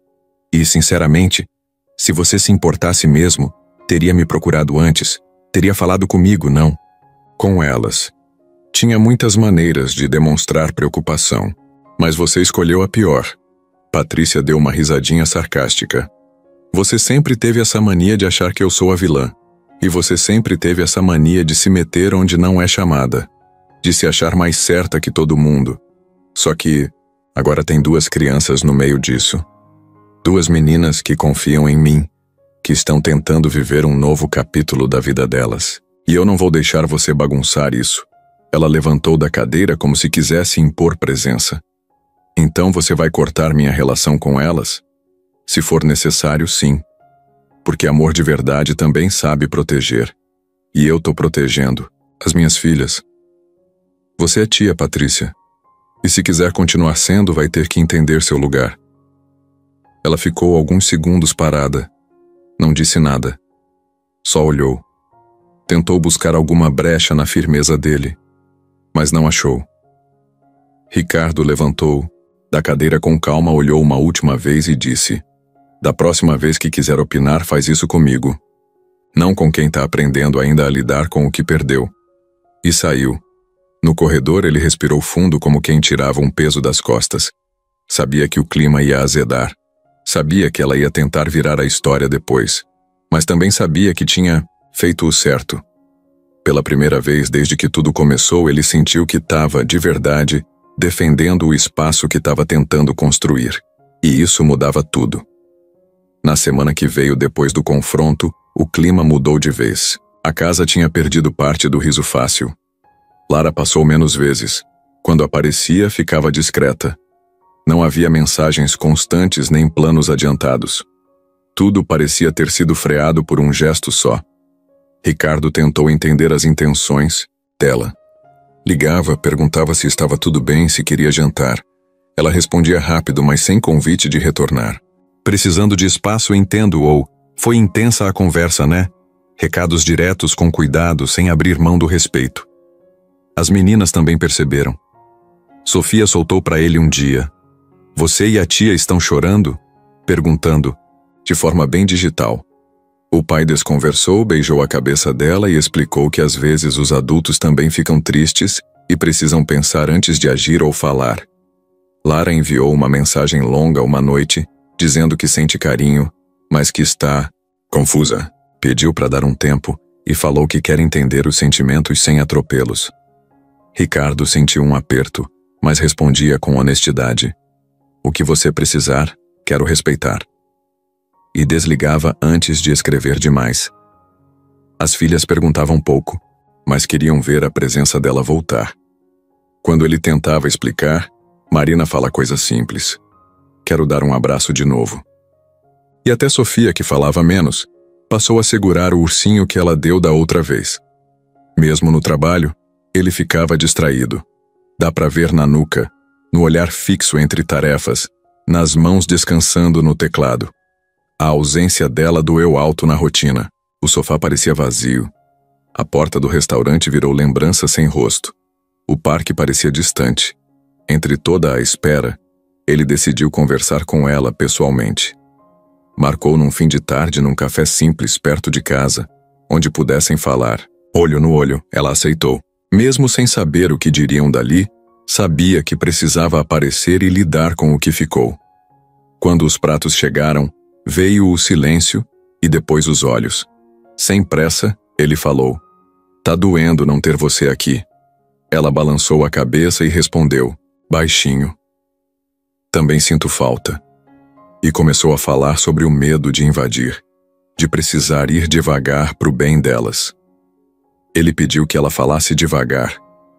E, sinceramente, se você se importasse mesmo, teria me procurado antes, teria falado comigo, não? Com elas. Tinha muitas maneiras de demonstrar preocupação, mas você escolheu a pior. Patrícia deu uma risadinha sarcástica. Você sempre teve essa mania de achar que eu sou a vilã. E você sempre teve essa mania de se meter onde não é chamada. De se achar mais certa que todo mundo. Só que agora tem 2 crianças no meio disso. 2 meninas que confiam em mim, que estão tentando viver um novo capítulo da vida delas. E eu não vou deixar você bagunçar isso. Ela levantou da cadeira como se quisesse impor presença. Então você vai cortar minha relação com elas? Se for necessário, sim. Porque amor de verdade também sabe proteger. E eu tô protegendo as minhas filhas. Você é tia, Patrícia. E se quiser continuar sendo, vai ter que entender seu lugar. Ela ficou alguns segundos parada. Não disse nada. Só olhou. Tentou buscar alguma brecha na firmeza dele, mas não achou. Ricardo levantou da cadeira com calma, olhou uma última vez e disse: da próxima vez que quiser opinar, faz isso comigo. Não com quem está aprendendo ainda a lidar com o que perdeu. E saiu. No corredor ele respirou fundo como quem tirava um peso das costas. Sabia que o clima ia azedar. Sabia que ela ia tentar virar a história depois. Mas também sabia que tinha feito o certo. Pela primeira vez desde que tudo começou, ele sentiu que estava, de verdade, defendendo o espaço que estava tentando construir. E isso mudava tudo. Na semana que veio depois do confronto, o clima mudou de vez. A casa tinha perdido parte do riso fácil. Lara passou menos vezes. Quando aparecia, ficava discreta. Não havia mensagens constantes nem planos adiantados. Tudo parecia ter sido freado por um gesto só. Ricardo tentou entender as intenções dela. Ligava, perguntava se estava tudo bem, se queria jantar. Ela respondia rápido, mas sem convite de retornar. Precisando de espaço, entendo, ou foi intensa a conversa, né? Recados diretos com cuidado, sem abrir mão do respeito. As meninas também perceberam. Sofia soltou para ele um dia: você e a tia estão chorando? Perguntando, de forma bem digital. O pai desconversou, beijou a cabeça dela e explicou que às vezes os adultos também ficam tristes e precisam pensar antes de agir ou falar. Lara enviou uma mensagem longa uma noite, dizendo que sente carinho, mas que está confusa. Pediu para dar um tempo e falou que quer entender os sentimentos sem atropelos. Ricardo sentiu um aperto, mas respondia com honestidade: "O que você precisar, quero respeitar." E desligava antes de escrever demais. As filhas perguntavam pouco, mas queriam ver a presença dela voltar. Quando ele tentava explicar, Marina fala coisas simples: "Quero dar um abraço de novo." E até Sofia, que falava menos, passou a segurar o ursinho que ela deu da outra vez. Mesmo no trabalho, ele ficava distraído. Dá pra ver na nuca, no olhar fixo entre tarefas, nas mãos descansando no teclado. A ausência dela doeu alto na rotina. O sofá parecia vazio. A porta do restaurante virou lembrança sem rosto. O parque parecia distante. Entre toda a espera, ele decidiu conversar com ela pessoalmente. Marcou num fim de tarde num café simples perto de casa, onde pudessem falar. Olho no olho, ela aceitou. Mesmo sem saber o que diriam dali, sabia que precisava aparecer e lidar com o que ficou. Quando os pratos chegaram, veio o silêncio e depois os olhos. Sem pressa, ele falou: "Tá doendo não ter você aqui." Ela balançou a cabeça e respondeu, baixinho: "Também sinto falta." E começou a falar sobre o medo de invadir, de precisar ir devagar pro bem delas. Ele pediu que ela falasse devagar,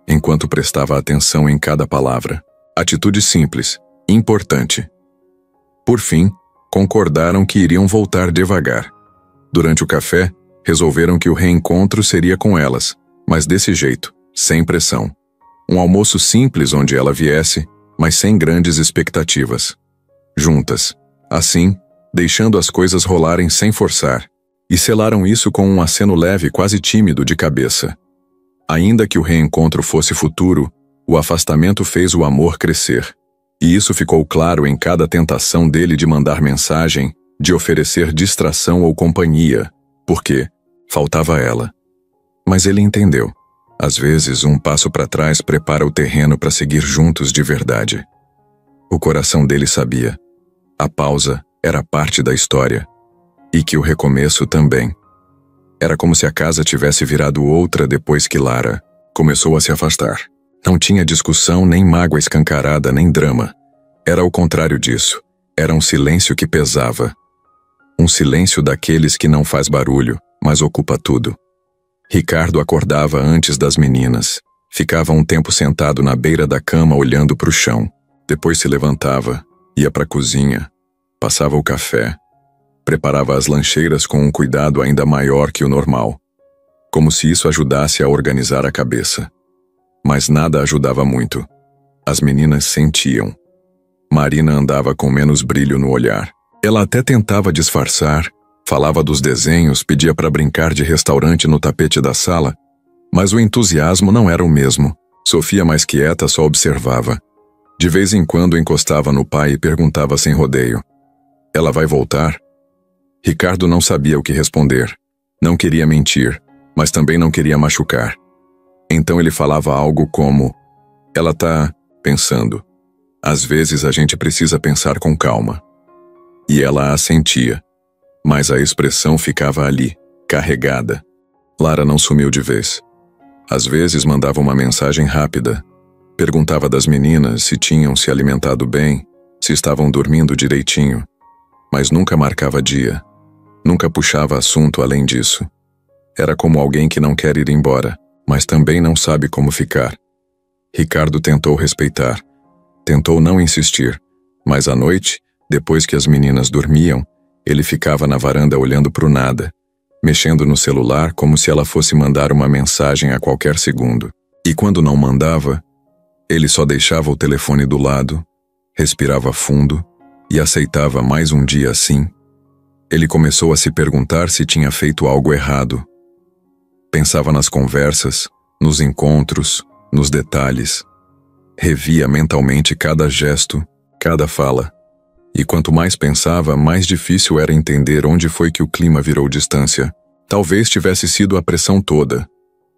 enquanto prestava atenção em cada palavra. Atitude simples, importante. Por fim, concordaram que iriam voltar devagar. Durante o café, resolveram que o reencontro seria com elas, mas desse jeito, sem pressão. Um almoço simples onde ela viesse, mas sem grandes expectativas. Juntas. Assim, deixando as coisas rolarem sem forçar. E selaram isso com um aceno leve, quase tímido, de cabeça. Ainda que o reencontro fosse futuro, o afastamento fez o amor crescer. E isso ficou claro em cada tentação dele de mandar mensagem, de oferecer distração ou companhia, porque faltava ela. Mas ele entendeu. Às vezes, um passo para trás prepara o terreno para seguir juntos de verdade. O coração dele sabia. A pausa era parte da história. E que o recomeço também. Era como se a casa tivesse virado outra depois que Lara começou a se afastar. Não tinha discussão, nem mágoa escancarada, nem drama. Era o contrário disso. Era um silêncio que pesava. Um silêncio daqueles que não faz barulho, mas ocupa tudo. Ricardo acordava antes das meninas. Ficava um tempo sentado na beira da cama olhando para o chão. Depois se levantava, ia para a cozinha, passava o café, preparava as lancheiras com um cuidado ainda maior que o normal, como se isso ajudasse a organizar a cabeça. Mas nada ajudava muito. As meninas sentiam. Marina andava com menos brilho no olhar. Ela até tentava disfarçar, falava dos desenhos, pedia para brincar de restaurante no tapete da sala, mas o entusiasmo não era o mesmo. Sofia, mais quieta, só observava. De vez em quando encostava no pai e perguntava sem rodeio: "Ela vai voltar?" Ricardo não sabia o que responder. Não queria mentir, mas também não queria machucar. Então ele falava algo como: "Ela tá pensando. Às vezes a gente precisa pensar com calma." E ela assentia, mas a expressão ficava ali, carregada. Lara não sumiu de vez. Às vezes mandava uma mensagem rápida. Perguntava das meninas se tinham se alimentado bem, se estavam dormindo direitinho. Mas nunca marcava dia. Nunca puxava assunto além disso. Era como alguém que não quer ir embora, mas também não sabe como ficar. Ricardo tentou respeitar. Tentou não insistir. Mas à noite, depois que as meninas dormiam, ele ficava na varanda olhando pro nada, mexendo no celular como se ela fosse mandar uma mensagem a qualquer segundo. E quando não mandava, ele só deixava o telefone do lado, respirava fundo e aceitava mais um dia assim. Ele começou a se perguntar se tinha feito algo errado. Pensava nas conversas, nos encontros, nos detalhes. Revia mentalmente cada gesto, cada fala. E quanto mais pensava, mais difícil era entender onde foi que o clima virou distância. Talvez tivesse sido a pressão toda.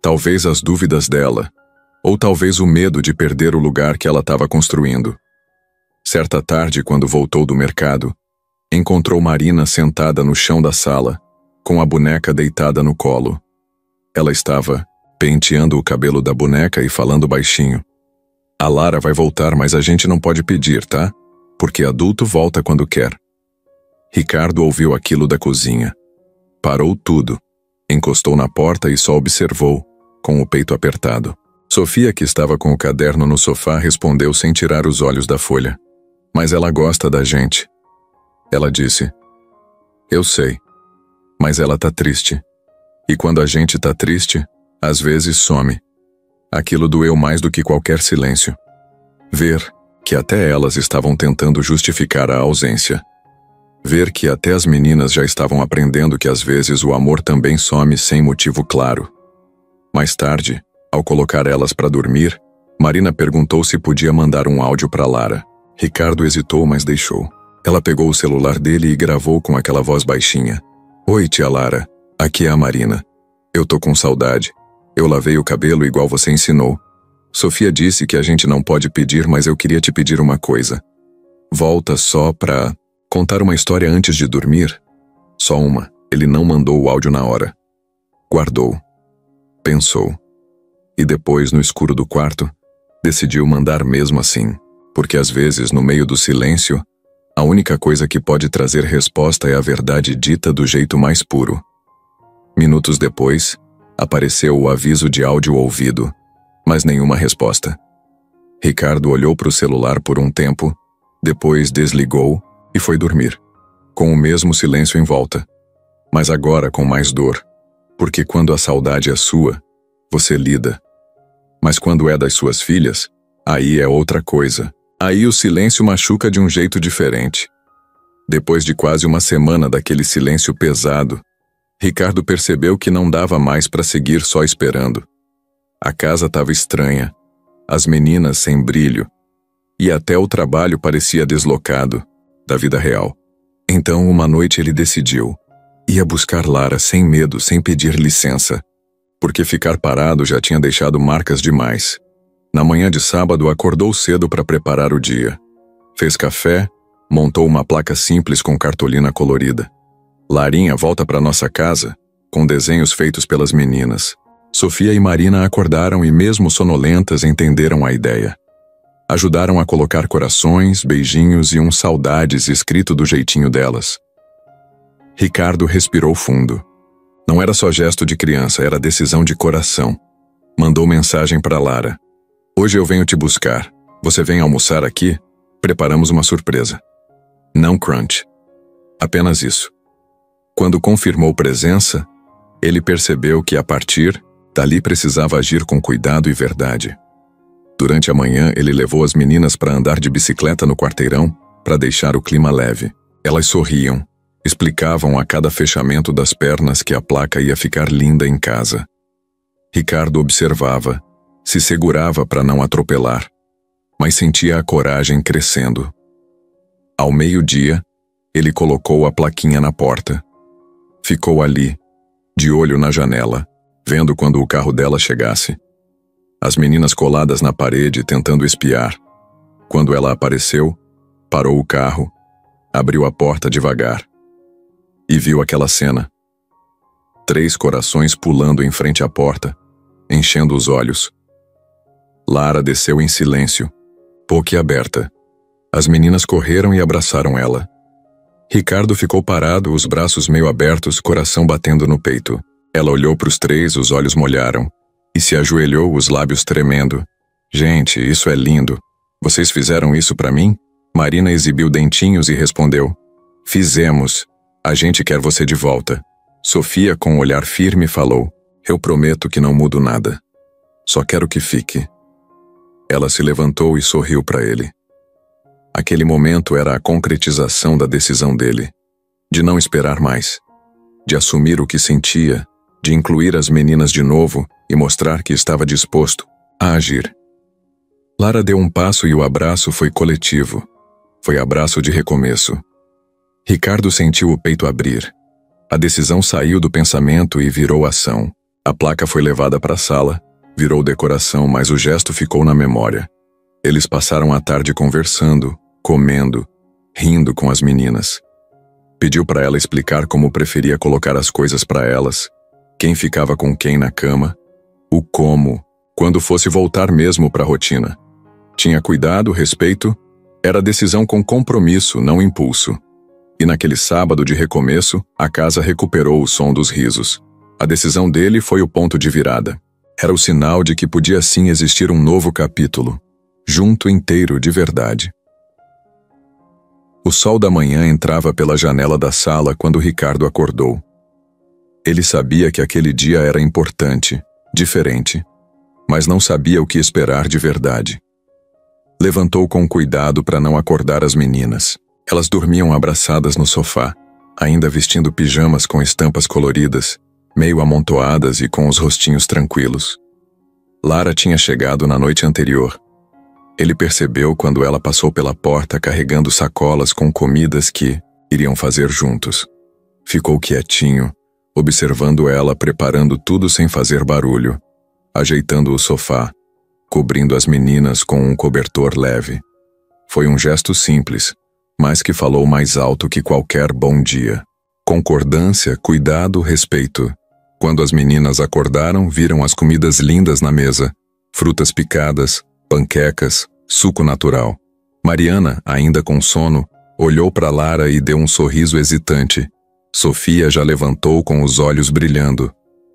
Talvez as dúvidas dela. Ou talvez o medo de perder o lugar que ela estava construindo. Certa tarde, quando voltou do mercado, encontrou Marina sentada no chão da sala, com a boneca deitada no colo. Ela estava penteando o cabelo da boneca e falando baixinho: A Lara vai voltar, mas a gente não pode pedir, tá? Porque adulto volta quando quer. Ricardo ouviu aquilo da cozinha. Parou tudo. Encostou na porta e só observou, com o peito apertado. Sofia, que estava com o caderno no sofá, respondeu sem tirar os olhos da folha. Mas ela gosta da gente. Ela disse. Eu sei. Mas ela tá triste. E quando a gente tá triste, às vezes some. Aquilo doeu mais do que qualquer silêncio. Ver que até elas estavam tentando justificar a ausência. Ver que até as meninas já estavam aprendendo que às vezes o amor também some sem motivo claro. Mais tarde, ao colocar elas para dormir, Marina perguntou se podia mandar um áudio para Lara. Ricardo hesitou, mas deixou. Ela pegou o celular dele e gravou com aquela voz baixinha. Oi, tia Lara, aqui é a Marina. Eu tô com saudade. Eu lavei o cabelo igual você ensinou. Sofia disse que a gente não pode pedir, mas eu queria te pedir uma coisa. Volta só pra contar uma história antes de dormir? Só uma. Ele não mandou o áudio na hora. Guardou. Pensou. E depois, no escuro do quarto, decidiu mandar mesmo assim. Porque às vezes, no meio do silêncio, a única coisa que pode trazer resposta é a verdade dita do jeito mais puro. Minutos depois, apareceu o aviso de áudio ouvido, mas nenhuma resposta. Ricardo olhou para o celular por um tempo, depois desligou e foi dormir, com o mesmo silêncio em volta, mas agora com mais dor, porque quando a saudade é sua, você lida. Mas quando é das suas filhas, aí é outra coisa. Aí o silêncio machuca de um jeito diferente. Depois de quase uma semana daquele silêncio pesado, Ricardo percebeu que não dava mais para seguir só esperando. A casa estava estranha, as meninas sem brilho, e até o trabalho parecia deslocado da vida real. Então, uma noite ele decidiu. Ia buscar Lara sem medo, sem pedir licença, porque ficar parado já tinha deixado marcas demais. Na manhã de sábado, acordou cedo para preparar o dia. Fez café, montou uma placa simples com cartolina colorida. Larinha volta para nossa casa, com desenhos feitos pelas meninas. Sofia e Marina acordaram e, mesmo sonolentas, entenderam a ideia. Ajudaram a colocar corações, beijinhos e saudades escrito do jeitinho delas. Ricardo respirou fundo. Não era só gesto de criança, era decisão de coração. Mandou mensagem para Lara. Hoje eu venho te buscar. Você vem almoçar aqui? Preparamos uma surpresa. Não crunch. Apenas isso. Quando confirmou presença, ele percebeu que, a partir dali, precisava agir com cuidado e verdade. Durante a manhã, ele levou as meninas para andar de bicicleta no quarteirão para deixar o clima leve. Elas sorriam, explicavam a cada fechamento das pernas que a placa ia ficar linda em casa. Ricardo observava, se segurava para não atropelar, mas sentia a coragem crescendo. Ao meio-dia, ele colocou a plaquinha na porta. Ficou ali, de olho na janela, vendo quando o carro dela chegasse. As meninas coladas na parede tentando espiar. Quando ela apareceu, parou o carro, abriu a porta devagar e viu aquela cena. 3 corações pulando em frente à porta, enchendo os olhos. Lara desceu em silêncio, boquiaberta. As meninas correram e abraçaram ela. Ricardo ficou parado, os braços meio abertos, coração batendo no peito. Ela olhou para os 3, os olhos molharam, e se ajoelhou, os lábios tremendo. Gente, isso é lindo. Vocês fizeram isso para mim? Marina exibiu dentinhos e respondeu. Fizemos. A gente quer você de volta. Sofia, com um olhar firme, falou. Eu prometo que não mudo nada. Só quero que fique. Ela se levantou e sorriu para ele. Aquele momento era a concretização da decisão dele, de não esperar mais, de assumir o que sentia, de incluir as meninas de novo e mostrar que estava disposto a agir. Lara deu um passo e o abraço foi coletivo. Foi abraço de recomeço. Ricardo sentiu o peito abrir. A decisão saiu do pensamento e virou ação. A placa foi levada para a sala, virou decoração, mas o gesto ficou na memória. Eles passaram a tarde conversando, comendo, rindo com as meninas. Pediu para ela explicar como preferia colocar as coisas para elas, quem ficava com quem na cama, o como, quando fosse voltar mesmo para a rotina. Tinha cuidado, respeito. Era decisão com compromisso, não impulso. E naquele sábado de recomeço, a casa recuperou o som dos risos. A decisão dele foi o ponto de virada. Era o sinal de que podia sim existir um novo capítulo, junto inteiro de verdade. O sol da manhã entrava pela janela da sala quando Ricardo acordou. Ele sabia que aquele dia era importante, diferente, mas não sabia o que esperar de verdade. Levantou com cuidado para não acordar as meninas. Elas dormiam abraçadas no sofá, ainda vestindo pijamas com estampas coloridas, meio amontoadas e com os rostinhos tranquilos. Lara tinha chegado na noite anterior. Ele percebeu quando ela passou pela porta carregando sacolas com comidas que iriam fazer juntos. Ficou quietinho, observando ela preparando tudo sem fazer barulho, ajeitando o sofá, cobrindo as meninas com um cobertor leve. Foi um gesto simples, mas que falou mais alto que qualquer bom dia. Concordância, cuidado, respeito. Quando as meninas acordaram, viram as comidas lindas na mesa, frutas picadas, panquecas, suco natural. Mariana, ainda com sono, olhou para Lara e deu um sorriso hesitante. Sofia já levantou com os olhos brilhando.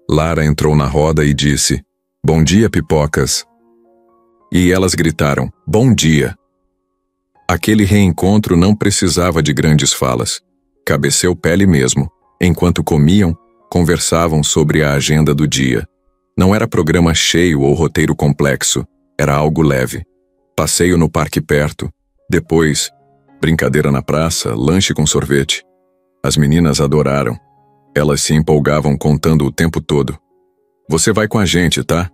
Lara entrou na roda e disse: "Bom dia, pipocas." E elas gritaram: "Bom dia." Aquele reencontro não precisava de grandes falas. Cabeceu pele mesmo. Enquanto comiam, conversavam sobre a agenda do dia. Não era programa cheio ou roteiro complexo. Era algo leve. Passeio no parque perto. Depois, brincadeira na praça, lanche com sorvete. As meninas adoraram. Elas se empolgavam contando o tempo todo. "Você vai com a gente, tá?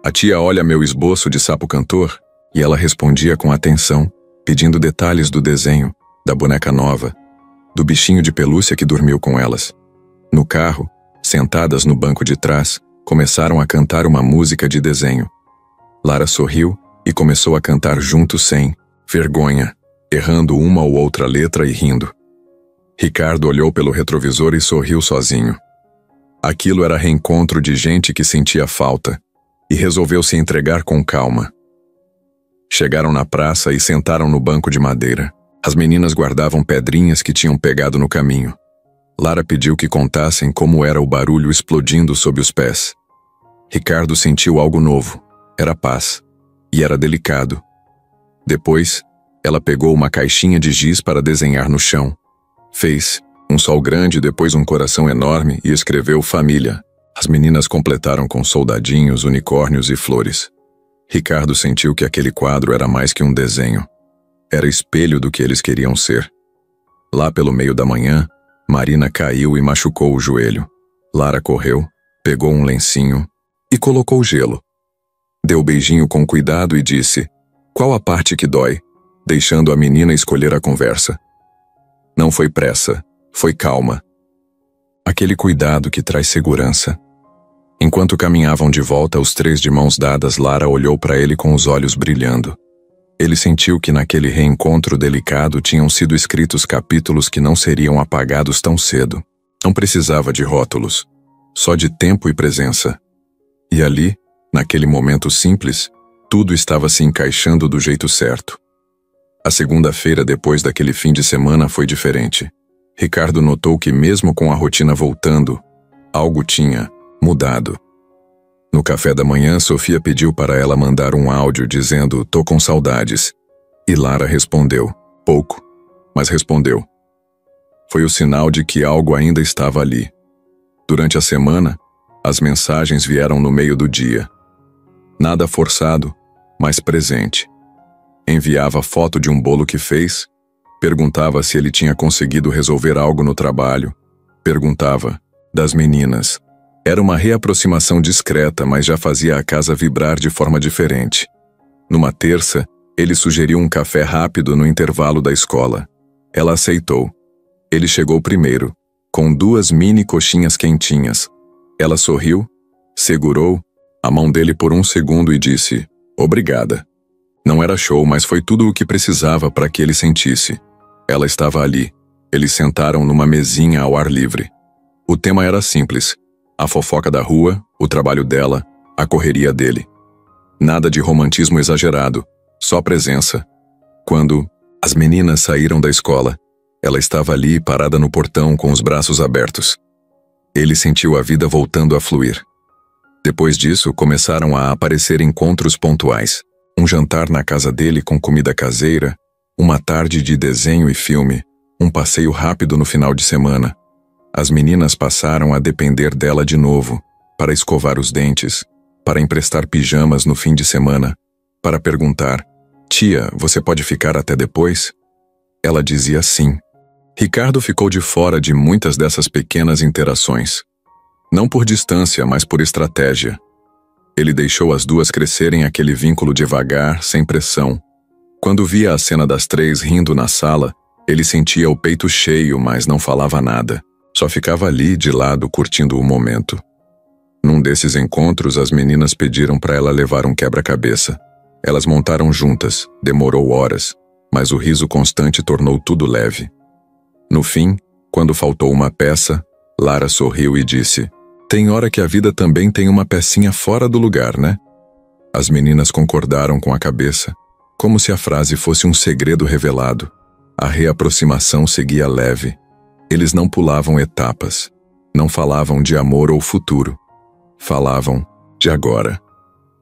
A tia olha meu esboço de sapo cantor", e ela respondia com atenção, pedindo detalhes do desenho, da boneca nova, do bichinho de pelúcia que dormiu com elas. No carro, sentadas no banco de trás, começaram a cantar uma música de desenho. Lara sorriu e começou a cantar junto sem vergonha, errando uma ou outra letra e rindo. Ricardo olhou pelo retrovisor e sorriu sozinho. Aquilo era reencontro de gente que sentia falta, e resolveu se entregar com calma. Chegaram na praça e sentaram no banco de madeira. As meninas guardavam pedrinhas que tinham pegado no caminho. Lara pediu que contassem como era o barulho explodindo sob os pés. Ricardo sentiu algo novo. Era paz. E era delicado. Depois, ela pegou uma caixinha de giz para desenhar no chão. Fez um sol grande, depois um coração enorme e escreveu família. As meninas completaram com soldadinhos, unicórnios e flores. Ricardo sentiu que aquele quadro era mais que um desenho. Era espelho do que eles queriam ser. Lá pelo meio da manhã, Marina caiu e machucou o joelho. Lara correu, pegou um lencinho e colocou gelo. Deu beijinho com cuidado e disse: "Qual a parte que dói?", deixando a menina escolher a conversa. Não foi pressa, foi calma. Aquele cuidado que traz segurança. Enquanto caminhavam de volta, os três de mãos dadas, Lara olhou para ele com os olhos brilhando. Ele sentiu que naquele reencontro delicado tinham sido escritos capítulos que não seriam apagados tão cedo. Não precisava de rótulos, só de tempo e presença. E ali, naquele momento simples, tudo estava se encaixando do jeito certo. A segunda-feira depois daquele fim de semana foi diferente. Ricardo notou que mesmo com a rotina voltando, algo tinha mudado. No café da manhã, Sofia pediu para ela mandar um áudio dizendo: "Tô com saudades." E Lara respondeu: "Pouco", mas respondeu. Foi o sinal de que algo ainda estava ali. Durante a semana, as mensagens vieram no meio do dia. Nada forçado, mas presente. Enviava foto de um bolo que fez, perguntava se ele tinha conseguido resolver algo no trabalho, perguntava das meninas. Era uma reaproximação discreta, mas já fazia a casa vibrar de forma diferente. Numa terça, ele sugeriu um café rápido no intervalo da escola. Ela aceitou. Ele chegou primeiro, com 2 mini coxinhas quentinhas. Ela sorriu, segurou a mão dele por um segundo e disse: "Obrigada." Não era show, mas foi tudo o que precisava para que ele sentisse. Ela estava ali. Eles sentaram numa mesinha ao ar livre. O tema era simples: a fofoca da rua, o trabalho dela, a correria dele. Nada de romantismo exagerado, só presença. Quando as meninas saíram da escola, ela estava ali parada no portão com os braços abertos. Ele sentiu a vida voltando a fluir. Depois disso, começaram a aparecer encontros pontuais. Um jantar na casa dele com comida caseira, uma tarde de desenho e filme, um passeio rápido no final de semana. As meninas passaram a depender dela de novo, para escovar os dentes, para emprestar pijamas no fim de semana, para perguntar: "Tia, você pode ficar até depois?" Ela dizia sim. Ricardo ficou de fora de muitas dessas pequenas interações. Não por distância, mas por estratégia. Ele deixou as duas crescerem aquele vínculo devagar, sem pressão. Quando via a cena das três rindo na sala, ele sentia o peito cheio, mas não falava nada. Só ficava ali, de lado, curtindo o momento. Num desses encontros, as meninas pediram para ela levar um quebra-cabeça. Elas montaram juntas, demorou horas, mas o riso constante tornou tudo leve. No fim, quando faltou uma peça, Lara sorriu e disse: "Tem hora que a vida também tem uma pecinha fora do lugar, né?" As meninas concordaram com a cabeça, como se a frase fosse um segredo revelado. A reaproximação seguia leve. Eles não pulavam etapas, não falavam de amor ou futuro. Falavam de agora.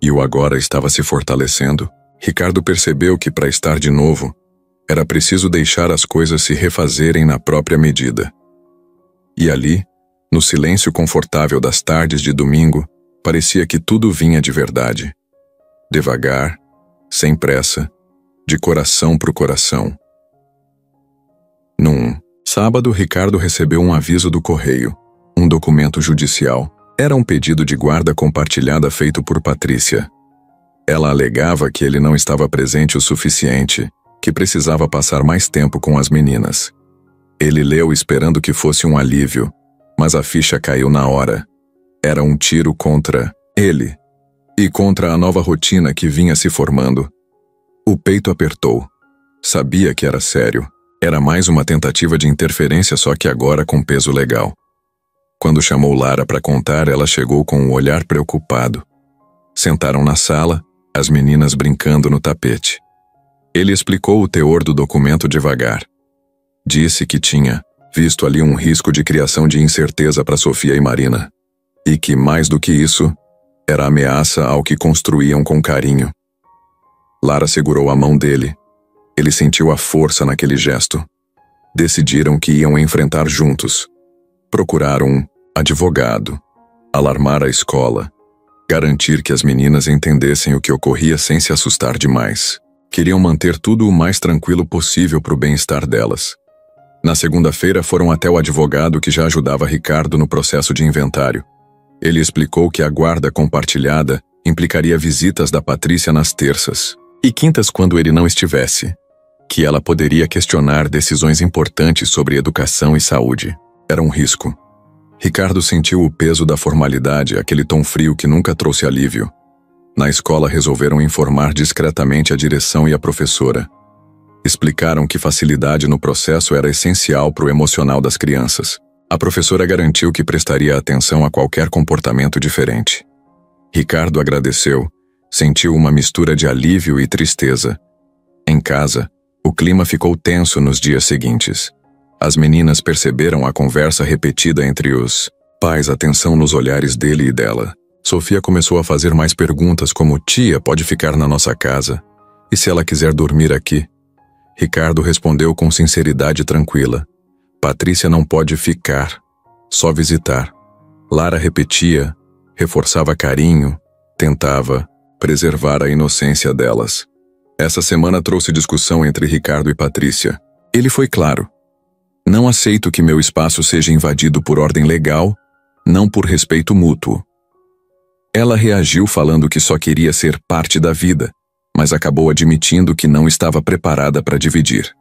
E o agora estava se fortalecendo. Ricardo percebeu que para estar de novo, era preciso deixar as coisas se refazerem na própria medida. E ali, no silêncio confortável das tardes de domingo, parecia que tudo vinha de verdade. Devagar, sem pressa, de coração pro coração. Num sábado, Ricardo recebeu um aviso do correio, um documento judicial. Era um pedido de guarda compartilhada feito por Patrícia. Ela alegava que ele não estava presente o suficiente, que precisava passar mais tempo com as meninas. Ele leu esperando que fosse um alívio, mas a ficha caiu na hora. Era um tiro contra ele e contra a nova rotina que vinha se formando. O peito apertou. Sabia que era sério. Era mais uma tentativa de interferência, só que agora com peso legal. Quando chamou Lara para contar, ela chegou com um olhar preocupado. Sentaram na sala, as meninas brincando no tapete. Ele explicou o teor do documento devagar. Disse que tinha visto ali um risco de criação de incerteza para Sofia e Marina. E que, mais do que isso, era ameaça ao que construíam com carinho. Lara segurou a mão dele. Ele sentiu a força naquele gesto. Decidiram que iam enfrentar juntos. Procuraram um advogado, alarmar a escola, garantir que as meninas entendessem o que ocorria sem se assustar demais. Queriam manter tudo o mais tranquilo possível para o bem-estar delas. Na segunda-feira foram até o advogado que já ajudava Ricardo no processo de inventário. Ele explicou que a guarda compartilhada implicaria visitas da Patrícia nas terças e quintas quando ele não estivesse, que ela poderia questionar decisões importantes sobre educação e saúde. Era um risco. Ricardo sentiu o peso da formalidade, aquele tom frio que nunca trouxe alívio. Na escola resolveram informar discretamente a direção e a professora. Explicaram que facilidade no processo era essencial para o emocional das crianças. A professora garantiu que prestaria atenção a qualquer comportamento diferente. Ricardo agradeceu, sentiu uma mistura de alívio e tristeza. Em casa, o clima ficou tenso nos dias seguintes. As meninas perceberam a conversa repetida entre os pais, a tensão nos olhares dele e dela. Sofia começou a fazer mais perguntas como: "Tia, pode ficar na nossa casa? E se ela quiser dormir aqui?" Ricardo respondeu com sinceridade tranquila: "Patrícia não pode ficar, só visitar." Lara repetia, reforçava carinho, tentava preservar a inocência delas. Essa semana trouxe discussão entre Ricardo e Patrícia. Ele foi claro: "Não aceito que meu espaço seja invadido por ordem legal, não por respeito mútuo." Ela reagiu falando que só queria ser parte da vida, mas acabou admitindo que não estava preparada para dividir.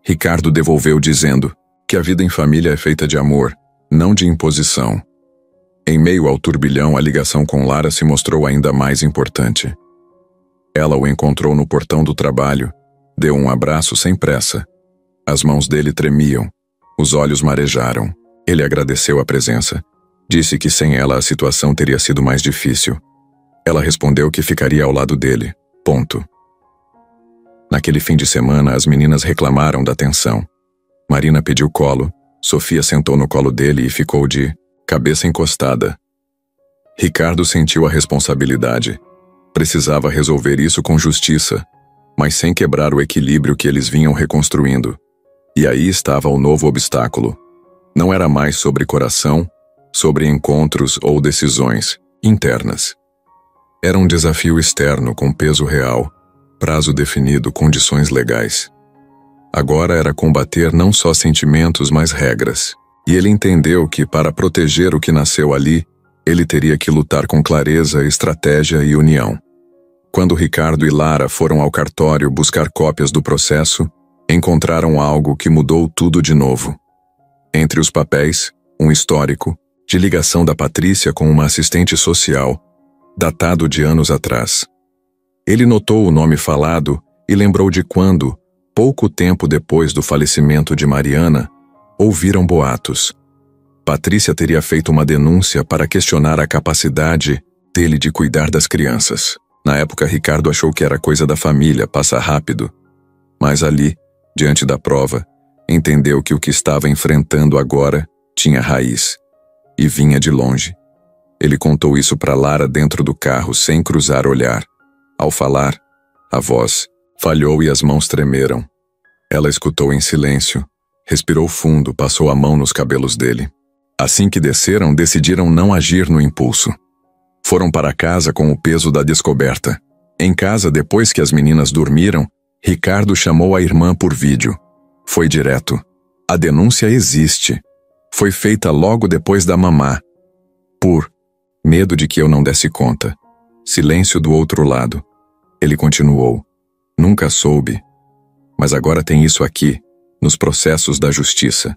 Ricardo devolveu dizendo que a vida em família é feita de amor, não de imposição. Em meio ao turbilhão, a ligação com Lara se mostrou ainda mais importante. Ela o encontrou no portão do trabalho, deu um abraço sem pressa. As mãos dele tremiam, os olhos marejaram. Ele agradeceu a presença. Disse que sem ela a situação teria sido mais difícil. Ela respondeu que ficaria ao lado dele. Ponto. Naquele fim de semana, as meninas reclamaram da tensão. Marina pediu colo, Sofia sentou no colo dele e ficou de cabeça encostada. Ricardo sentiu a responsabilidade. Precisava resolver isso com justiça, mas sem quebrar o equilíbrio que eles vinham reconstruindo. E aí estava o novo obstáculo. Não era mais sobre coração, sobre encontros ou decisões internas. Era um desafio externo com peso real, prazo definido, condições legais. Agora era combater não só sentimentos, mas regras. E ele entendeu que, para proteger o que nasceu ali, ele teria que lutar com clareza, estratégia e união. Quando Ricardo e Lara foram ao cartório buscar cópias do processo, encontraram algo que mudou tudo de novo. Entre os papéis, um histórico, de ligação da Patrícia com uma assistente social, datado de anos atrás. Ele notou o nome falado e lembrou de quando, pouco tempo depois do falecimento de Mariana, ouviram boatos. Patrícia teria feito uma denúncia para questionar a capacidade dele de cuidar das crianças. Na época, Ricardo achou que era coisa da família, passa rápido. Mas ali, diante da prova, entendeu que o que estava enfrentando agora tinha raiz e vinha de longe. Ele contou isso para Lara dentro do carro, sem cruzar olhar. Ao falar, a voz falhou e as mãos tremeram. Ela escutou em silêncio, respirou fundo, passou a mão nos cabelos dele. Assim que desceram, decidiram não agir no impulso. Foram para casa com o peso da descoberta. Em casa, depois que as meninas dormiram, Ricardo chamou a irmã por vídeo. Foi direto. A denúncia existe. Foi feita logo depois da mamá. Por medo de que eu não desse conta. Silêncio do outro lado. Ele continuou. Nunca soube. Mas agora tem isso aqui, nos processos da justiça.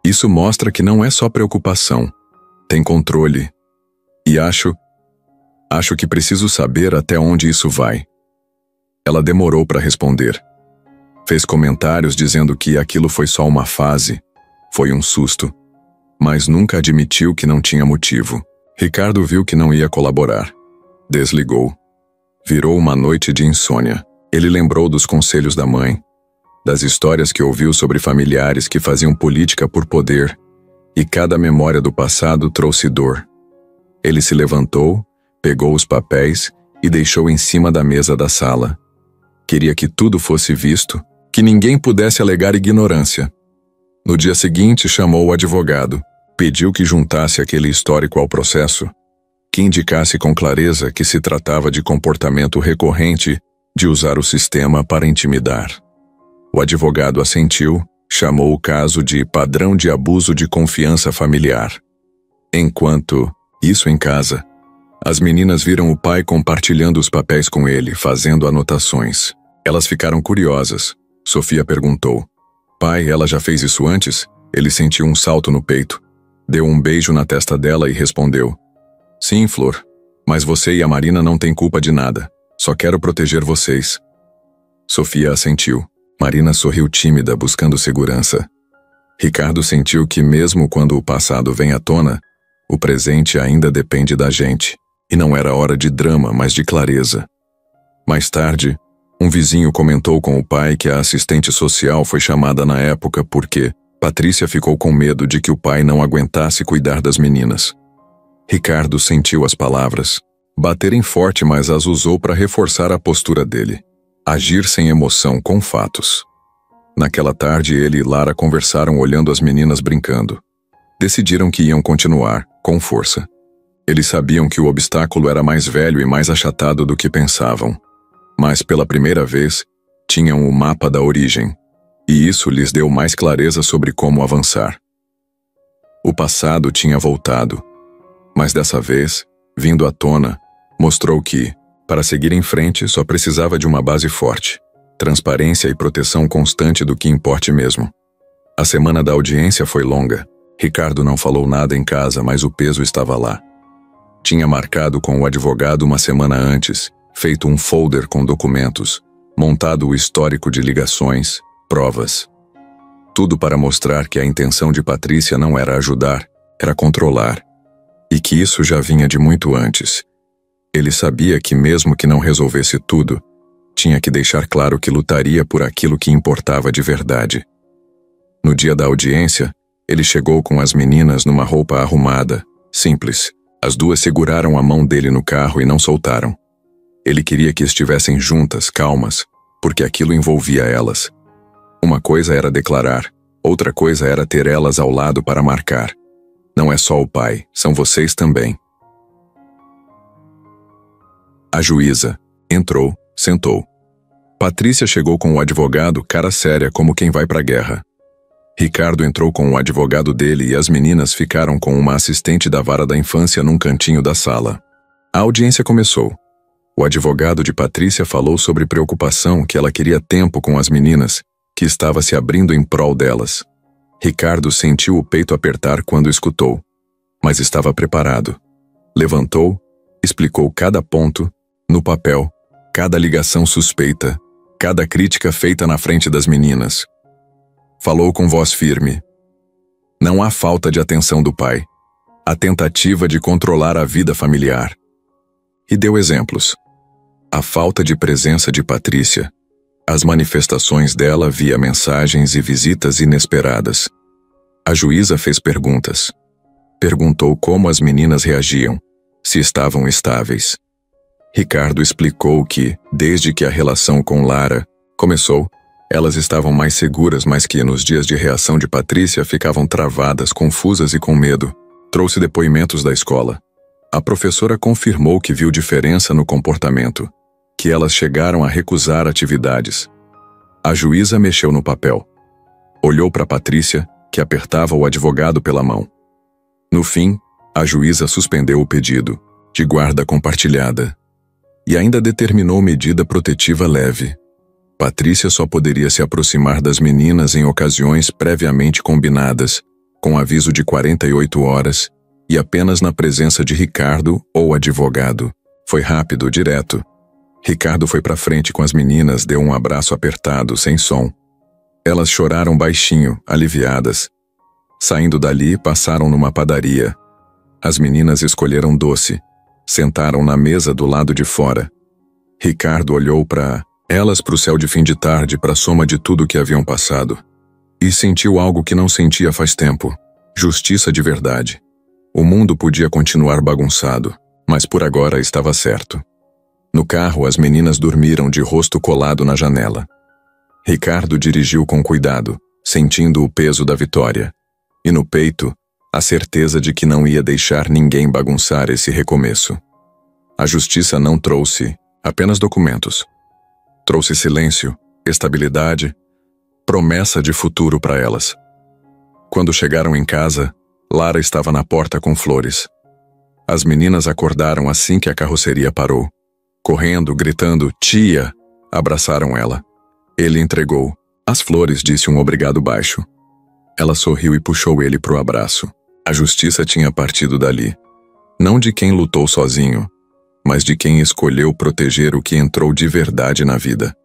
Isso mostra que não é só preocupação. Tem controle. E acho que preciso saber até onde isso vai. Ela demorou para responder. Fez comentários dizendo que aquilo foi só uma fase, foi um susto, mas nunca admitiu que não tinha motivo. Ricardo viu que não ia colaborar. Desligou. Virou uma noite de insônia. Ele lembrou dos conselhos da mãe, das histórias que ouviu sobre familiares que faziam política por poder, e cada memória do passado trouxe dor. Ele se levantou, pegou os papéis e deixou em cima da mesa da sala. Queria que tudo fosse visto, que ninguém pudesse alegar ignorância. No dia seguinte, chamou o advogado, pediu que juntasse aquele histórico ao processo, que indicasse com clareza que se tratava de comportamento recorrente de usar o sistema para intimidar. O advogado assentiu, chamou o caso de padrão de abuso de confiança familiar. Enquanto isso em casa, as meninas viram o pai compartilhando os papéis com ele, fazendo anotações. Elas ficaram curiosas. Sofia perguntou: "Pai, ela já fez isso antes?" Ele sentiu um salto no peito. Deu um beijo na testa dela e respondeu: "Sim, Flor, mas você e a Marina não têm culpa de nada. Só quero proteger vocês." Sofia assentiu. Marina sorriu tímida, buscando segurança. Ricardo sentiu que mesmo quando o passado vem à tona, o presente ainda depende da gente. E não era hora de drama, mas de clareza. Mais tarde, um vizinho comentou com o pai que a assistente social foi chamada na época porque Patrícia ficou com medo de que o pai não aguentasse cuidar das meninas. Ricardo sentiu as palavras baterem forte, mas as usou para reforçar a postura dele. Agir sem emoção, com fatos. Naquela tarde, ele e Lara conversaram olhando as meninas brincando. Decidiram que iam continuar, com força. Eles sabiam que o obstáculo era mais velho e mais achatado do que pensavam. Mas, pela primeira vez, tinham o mapa da origem. E isso lhes deu mais clareza sobre como avançar. O passado tinha voltado. Mas dessa vez, vindo à tona, mostrou que, para seguir em frente, só precisava de uma base forte, transparência e proteção constante do que importe mesmo. A semana da audiência foi longa. Ricardo não falou nada em casa, mas o peso estava lá. Tinha marcado com o advogado uma semana antes, feito um folder com documentos, montado o histórico de ligações, provas. Tudo para mostrar que a intenção de Patrícia não era ajudar, era controlar. E que isso já vinha de muito antes. Ele sabia que mesmo que não resolvesse tudo, tinha que deixar claro que lutaria por aquilo que importava de verdade. No dia da audiência, ele chegou com as meninas numa roupa arrumada, simples. As duas seguraram a mão dele no carro e não soltaram. Ele queria que estivessem juntas, calmas, porque aquilo envolvia elas. Uma coisa era declarar, outra coisa era ter elas ao lado para marcar. Não é só o pai, são vocês também. A juíza entrou, sentou. Patrícia chegou com o advogado, cara séria como quem vai para a guerra. Ricardo entrou com o advogado dele e as meninas ficaram com uma assistente da vara da infância num cantinho da sala. A audiência começou. O advogado de Patrícia falou sobre preocupação que ela queria tempo com as meninas, que estava se abrindo em prol delas. Ricardo sentiu o peito apertar quando escutou, mas estava preparado. Levantou, explicou cada ponto, no papel, cada ligação suspeita, cada crítica feita na frente das meninas. Falou com voz firme. Não há falta de atenção do pai. A tentativa de controlar a vida familiar. E deu exemplos. A falta de presença de Patrícia. As manifestações dela via mensagens e visitas inesperadas. A juíza fez perguntas. Perguntou como as meninas reagiam, se estavam estáveis. Ricardo explicou que, desde que a relação com Lara começou, elas estavam mais seguras, mas que nos dias de reação de Patrícia ficavam travadas, confusas e com medo. Trouxe depoimentos da escola. A professora confirmou que viu diferença no comportamento, que elas chegaram a recusar atividades. A juíza mexeu no papel. Olhou para Patrícia, que apertava o advogado pela mão. No fim, a juíza suspendeu o pedido, de guarda compartilhada, e ainda determinou medida protetiva leve. Patrícia só poderia se aproximar das meninas em ocasiões previamente combinadas, com aviso de 48 horas, e apenas na presença de Ricardo ou advogado. Foi rápido, direto. Ricardo foi para frente com as meninas, deu um abraço apertado, sem som. Elas choraram baixinho, aliviadas. Saindo dali, passaram numa padaria. As meninas escolheram doce. Sentaram na mesa do lado de fora. Ricardo olhou para elas, para o céu de fim de tarde, para a soma de tudo que haviam passado. E sentiu algo que não sentia faz tempo. Justiça de verdade. O mundo podia continuar bagunçado, mas por agora estava certo. No carro, as meninas dormiram de rosto colado na janela. Ricardo dirigiu com cuidado, sentindo o peso da vitória. E no peito, a certeza de que não ia deixar ninguém bagunçar esse recomeço. A justiça não trouxe apenas documentos. Trouxe silêncio, estabilidade, promessa de futuro para elas. Quando chegaram em casa, Lara estava na porta com flores. As meninas acordaram assim que a carroceria parou. Correndo, gritando, "Tia!", abraçaram ela. Ele entregou. As flores, disse um obrigado baixo. Ela sorriu e puxou ele pro abraço. A justiça tinha partido dali. Não de quem lutou sozinho, mas de quem escolheu proteger o que entrou de verdade na vida.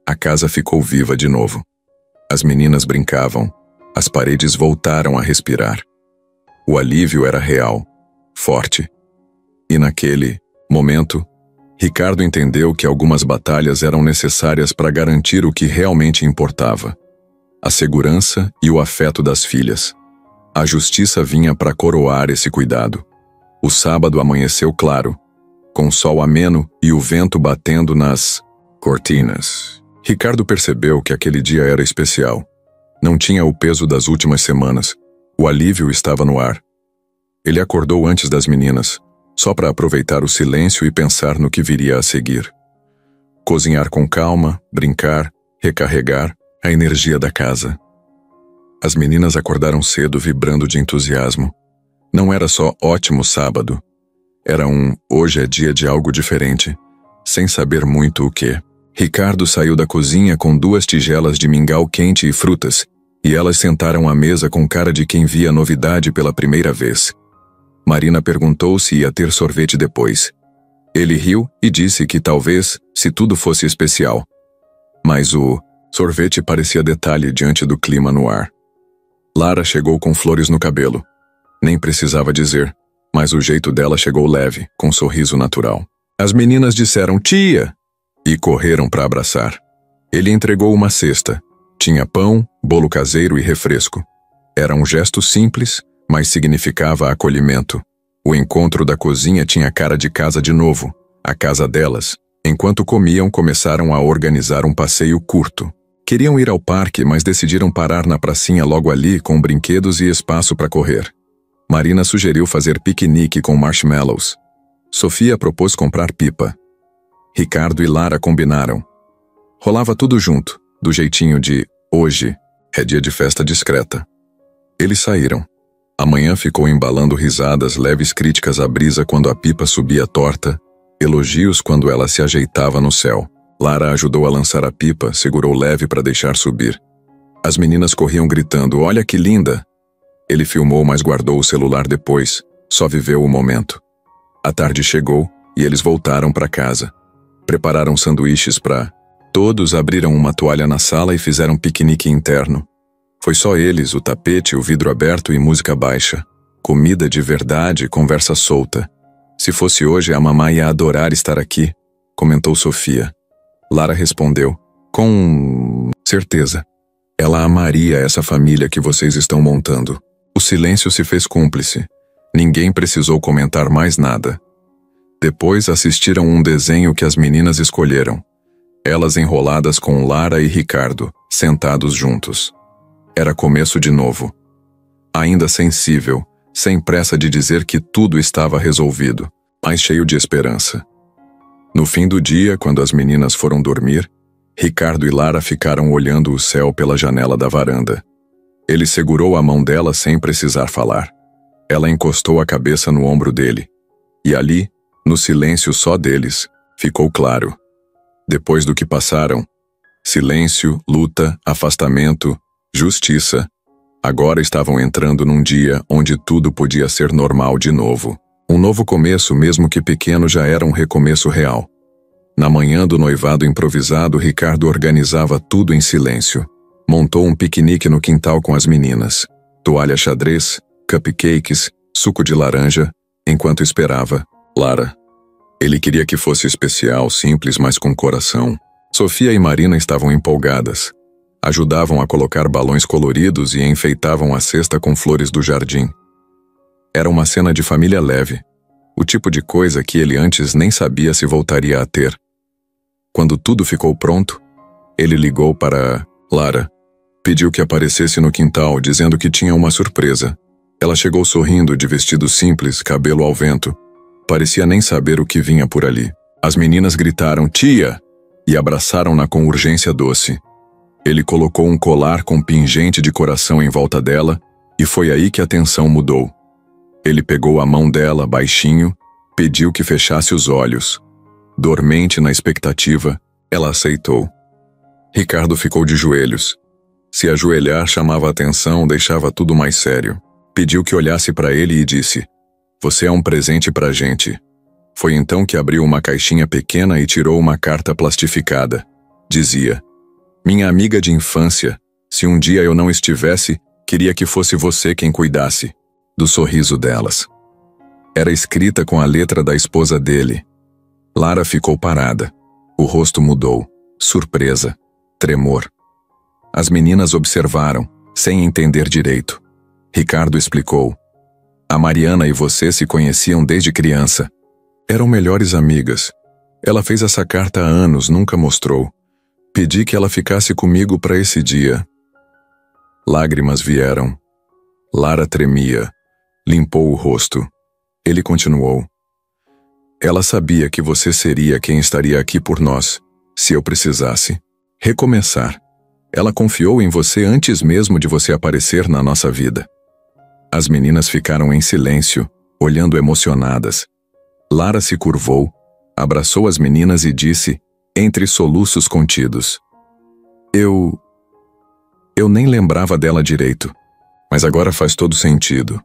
A casa ficou viva de novo. As meninas brincavam. As paredes voltaram a respirar. O alívio era real, forte. E naquele momento, Ricardo entendeu que algumas batalhas eram necessárias para garantir o que realmente importava: a segurança e o afeto das filhas. A justiça vinha para coroar esse cuidado. O sábado amanheceu claro, com o sol ameno e o vento batendo nas cortinas. Ricardo percebeu que aquele dia era especial. Não tinha o peso das últimas semanas. O alívio estava no ar. Ele acordou antes das meninas, só para aproveitar o silêncio e pensar no que viria a seguir. Cozinhar com calma, brincar, recarregar a energia da casa. As meninas acordaram cedo, vibrando de entusiasmo. Não era só ótimo sábado. Era hoje é dia de algo diferente, sem saber muito o que. Ricardo saiu da cozinha com 2 tigelas de mingau quente e frutas, e elas sentaram à mesa com cara de quem via novidade pela primeira vez. Marina perguntou se ia ter sorvete depois. Ele riu e disse que talvez, se tudo fosse especial. Mas o sorvete parecia detalhe diante do clima no ar. Lara chegou com flores no cabelo. Nem precisava dizer, mas o jeito dela chegou leve, com um sorriso natural. As meninas disseram "Tia!" e correram para abraçar. Ele entregou uma cesta. Tinha pão, bolo caseiro e refresco. Era um gesto simples, mas significava acolhimento. O encontro da cozinha tinha cara de casa de novo, a casa delas. Enquanto comiam, começaram a organizar um passeio curto. Queriam ir ao parque, mas decidiram parar na pracinha logo ali, com brinquedos e espaço para correr. Marina sugeriu fazer piquenique com marshmallows. Sofia propôs comprar pipa. Ricardo e Lara combinaram. Rolava tudo junto, do jeitinho de hoje é dia de festa discreta. Eles saíram. A manhã ficou embalando risadas, leves críticas à brisa quando a pipa subia torta, elogios quando ela se ajeitava no céu. Lara ajudou a lançar a pipa, segurou leve para deixar subir. As meninas corriam gritando, olha que linda! Ele filmou, mas guardou o celular depois, só viveu o momento. A tarde chegou e eles voltaram para casa. Prepararam sanduíches para... Todos abriram uma toalha na sala e fizeram piquenique interno. Foi só eles, o tapete, o vidro aberto e música baixa. Comida de verdade, conversa solta. Se fosse hoje, a mamãe ia adorar estar aqui, comentou Sofia. Lara respondeu, com certeza. Ela amaria essa família que vocês estão montando. O silêncio se fez cúmplice. Ninguém precisou comentar mais nada. Depois assistiram um desenho que as meninas escolheram. Elas enroladas com Lara e Ricardo, sentados juntos. Era começo de novo. Ainda sensível, sem pressa de dizer que tudo estava resolvido, mas cheio de esperança. No fim do dia, quando as meninas foram dormir, Ricardo e Lara ficaram olhando o céu pela janela da varanda. Ele segurou a mão dela sem precisar falar. Ela encostou a cabeça no ombro dele. E ali, no silêncio só deles, ficou claro. Depois do que passaram, silêncio, luta, afastamento, justiça, agora estavam entrando num dia onde tudo podia ser normal de novo. Um novo começo, mesmo que pequeno, já era um recomeço real. Na manhã do noivado improvisado, Ricardo organizava tudo em silêncio. Montou um piquenique no quintal com as meninas. Toalha xadrez, cupcakes, suco de laranja, enquanto esperava Lara. Ele queria que fosse especial, simples, mas com coração. Sofia e Marina estavam empolgadas. Ajudavam a colocar balões coloridos e enfeitavam a cesta com flores do jardim. Era uma cena de família leve, o tipo de coisa que ele antes nem sabia se voltaria a ter. Quando tudo ficou pronto, ele ligou para Lara. Pediu que aparecesse no quintal, dizendo que tinha uma surpresa. Ela chegou sorrindo, de vestido simples, cabelo ao vento. Parecia nem saber o que vinha por ali. As meninas gritaram, tia! E abraçaram-na com urgência doce. Ele colocou um colar com pingente de coração em volta dela, e foi aí que a tensão mudou. Ele pegou a mão dela, baixinho, pediu que fechasse os olhos. Dormente na expectativa, ela aceitou. Ricardo ficou de joelhos. Se ajoelhar chamava a atenção, deixava tudo mais sério. Pediu que olhasse para ele e disse, você é um presente pra gente. Foi então que abriu uma caixinha pequena e tirou uma carta plastificada. Dizia, minha amiga de infância, se um dia eu não estivesse, queria que fosse você quem cuidasse do sorriso delas. Era escrita com a letra da esposa dele. Lara ficou parada. O rosto mudou. Surpresa. Tremor. As meninas observaram, sem entender direito. Ricardo explicou. A Mariana e você se conheciam desde criança. Eram melhores amigas. Ela fez essa carta há anos, nunca mostrou. Pedi que ela ficasse comigo para esse dia. Lágrimas vieram. Lara tremia. Limpou o rosto. Ele continuou. Ela sabia que você seria quem estaria aqui por nós, se eu precisasse. Recomeçar. Ela confiou em você antes mesmo de você aparecer na nossa vida. As meninas ficaram em silêncio, olhando emocionadas. Lara se curvou, abraçou as meninas e disse, entre soluços contidos. Eu nem lembrava dela direito, mas agora faz todo sentido.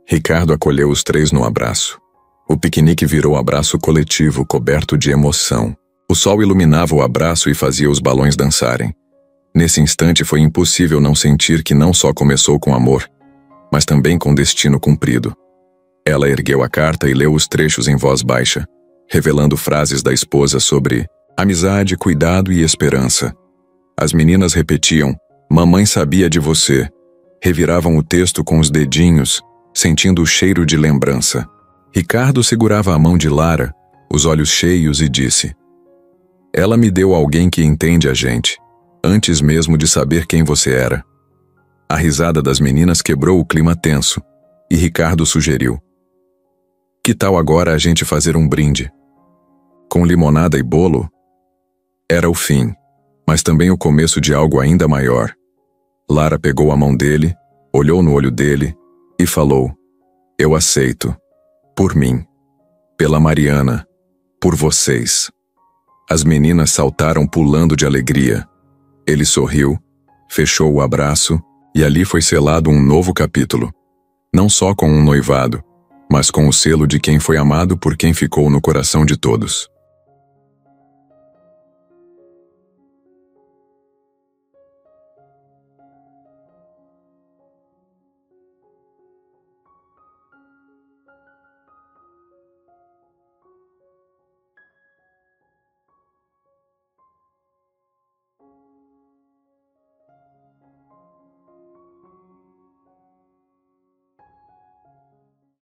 Ricardo acolheu os três no abraço. O piquenique virou abraço coletivo, coberto de emoção. O sol iluminava o abraço e fazia os balões dançarem. Nesse instante foi impossível não sentir que não só começou com amor, mas também com destino cumprido. Ela ergueu a carta e leu os trechos em voz baixa, revelando frases da esposa sobre Amizade, cuidado e esperança. As meninas repetiam: "Mamãe sabia de você." Reviravam o texto com os dedinhos, sentindo o cheiro de lembrança. Ricardo segurava a mão de Lara, os olhos cheios, e disse: "Ela me deu alguém que entende a gente, antes mesmo de saber quem você era." A risada das meninas quebrou o clima tenso, e Ricardo sugeriu: "Que tal agora a gente fazer um brinde? Com limonada e bolo?" Era o fim, mas também o começo de algo ainda maior. Lara pegou a mão dele, olhou no olho dele e falou: "Eu aceito. Por mim. Pela Mariana. Por vocês." As meninas saltaram pulando de alegria. Ele sorriu, fechou o abraço e ali foi selado um novo capítulo. Não só com um noivado, mas com o selo de quem foi amado por quem ficou no coração de todos.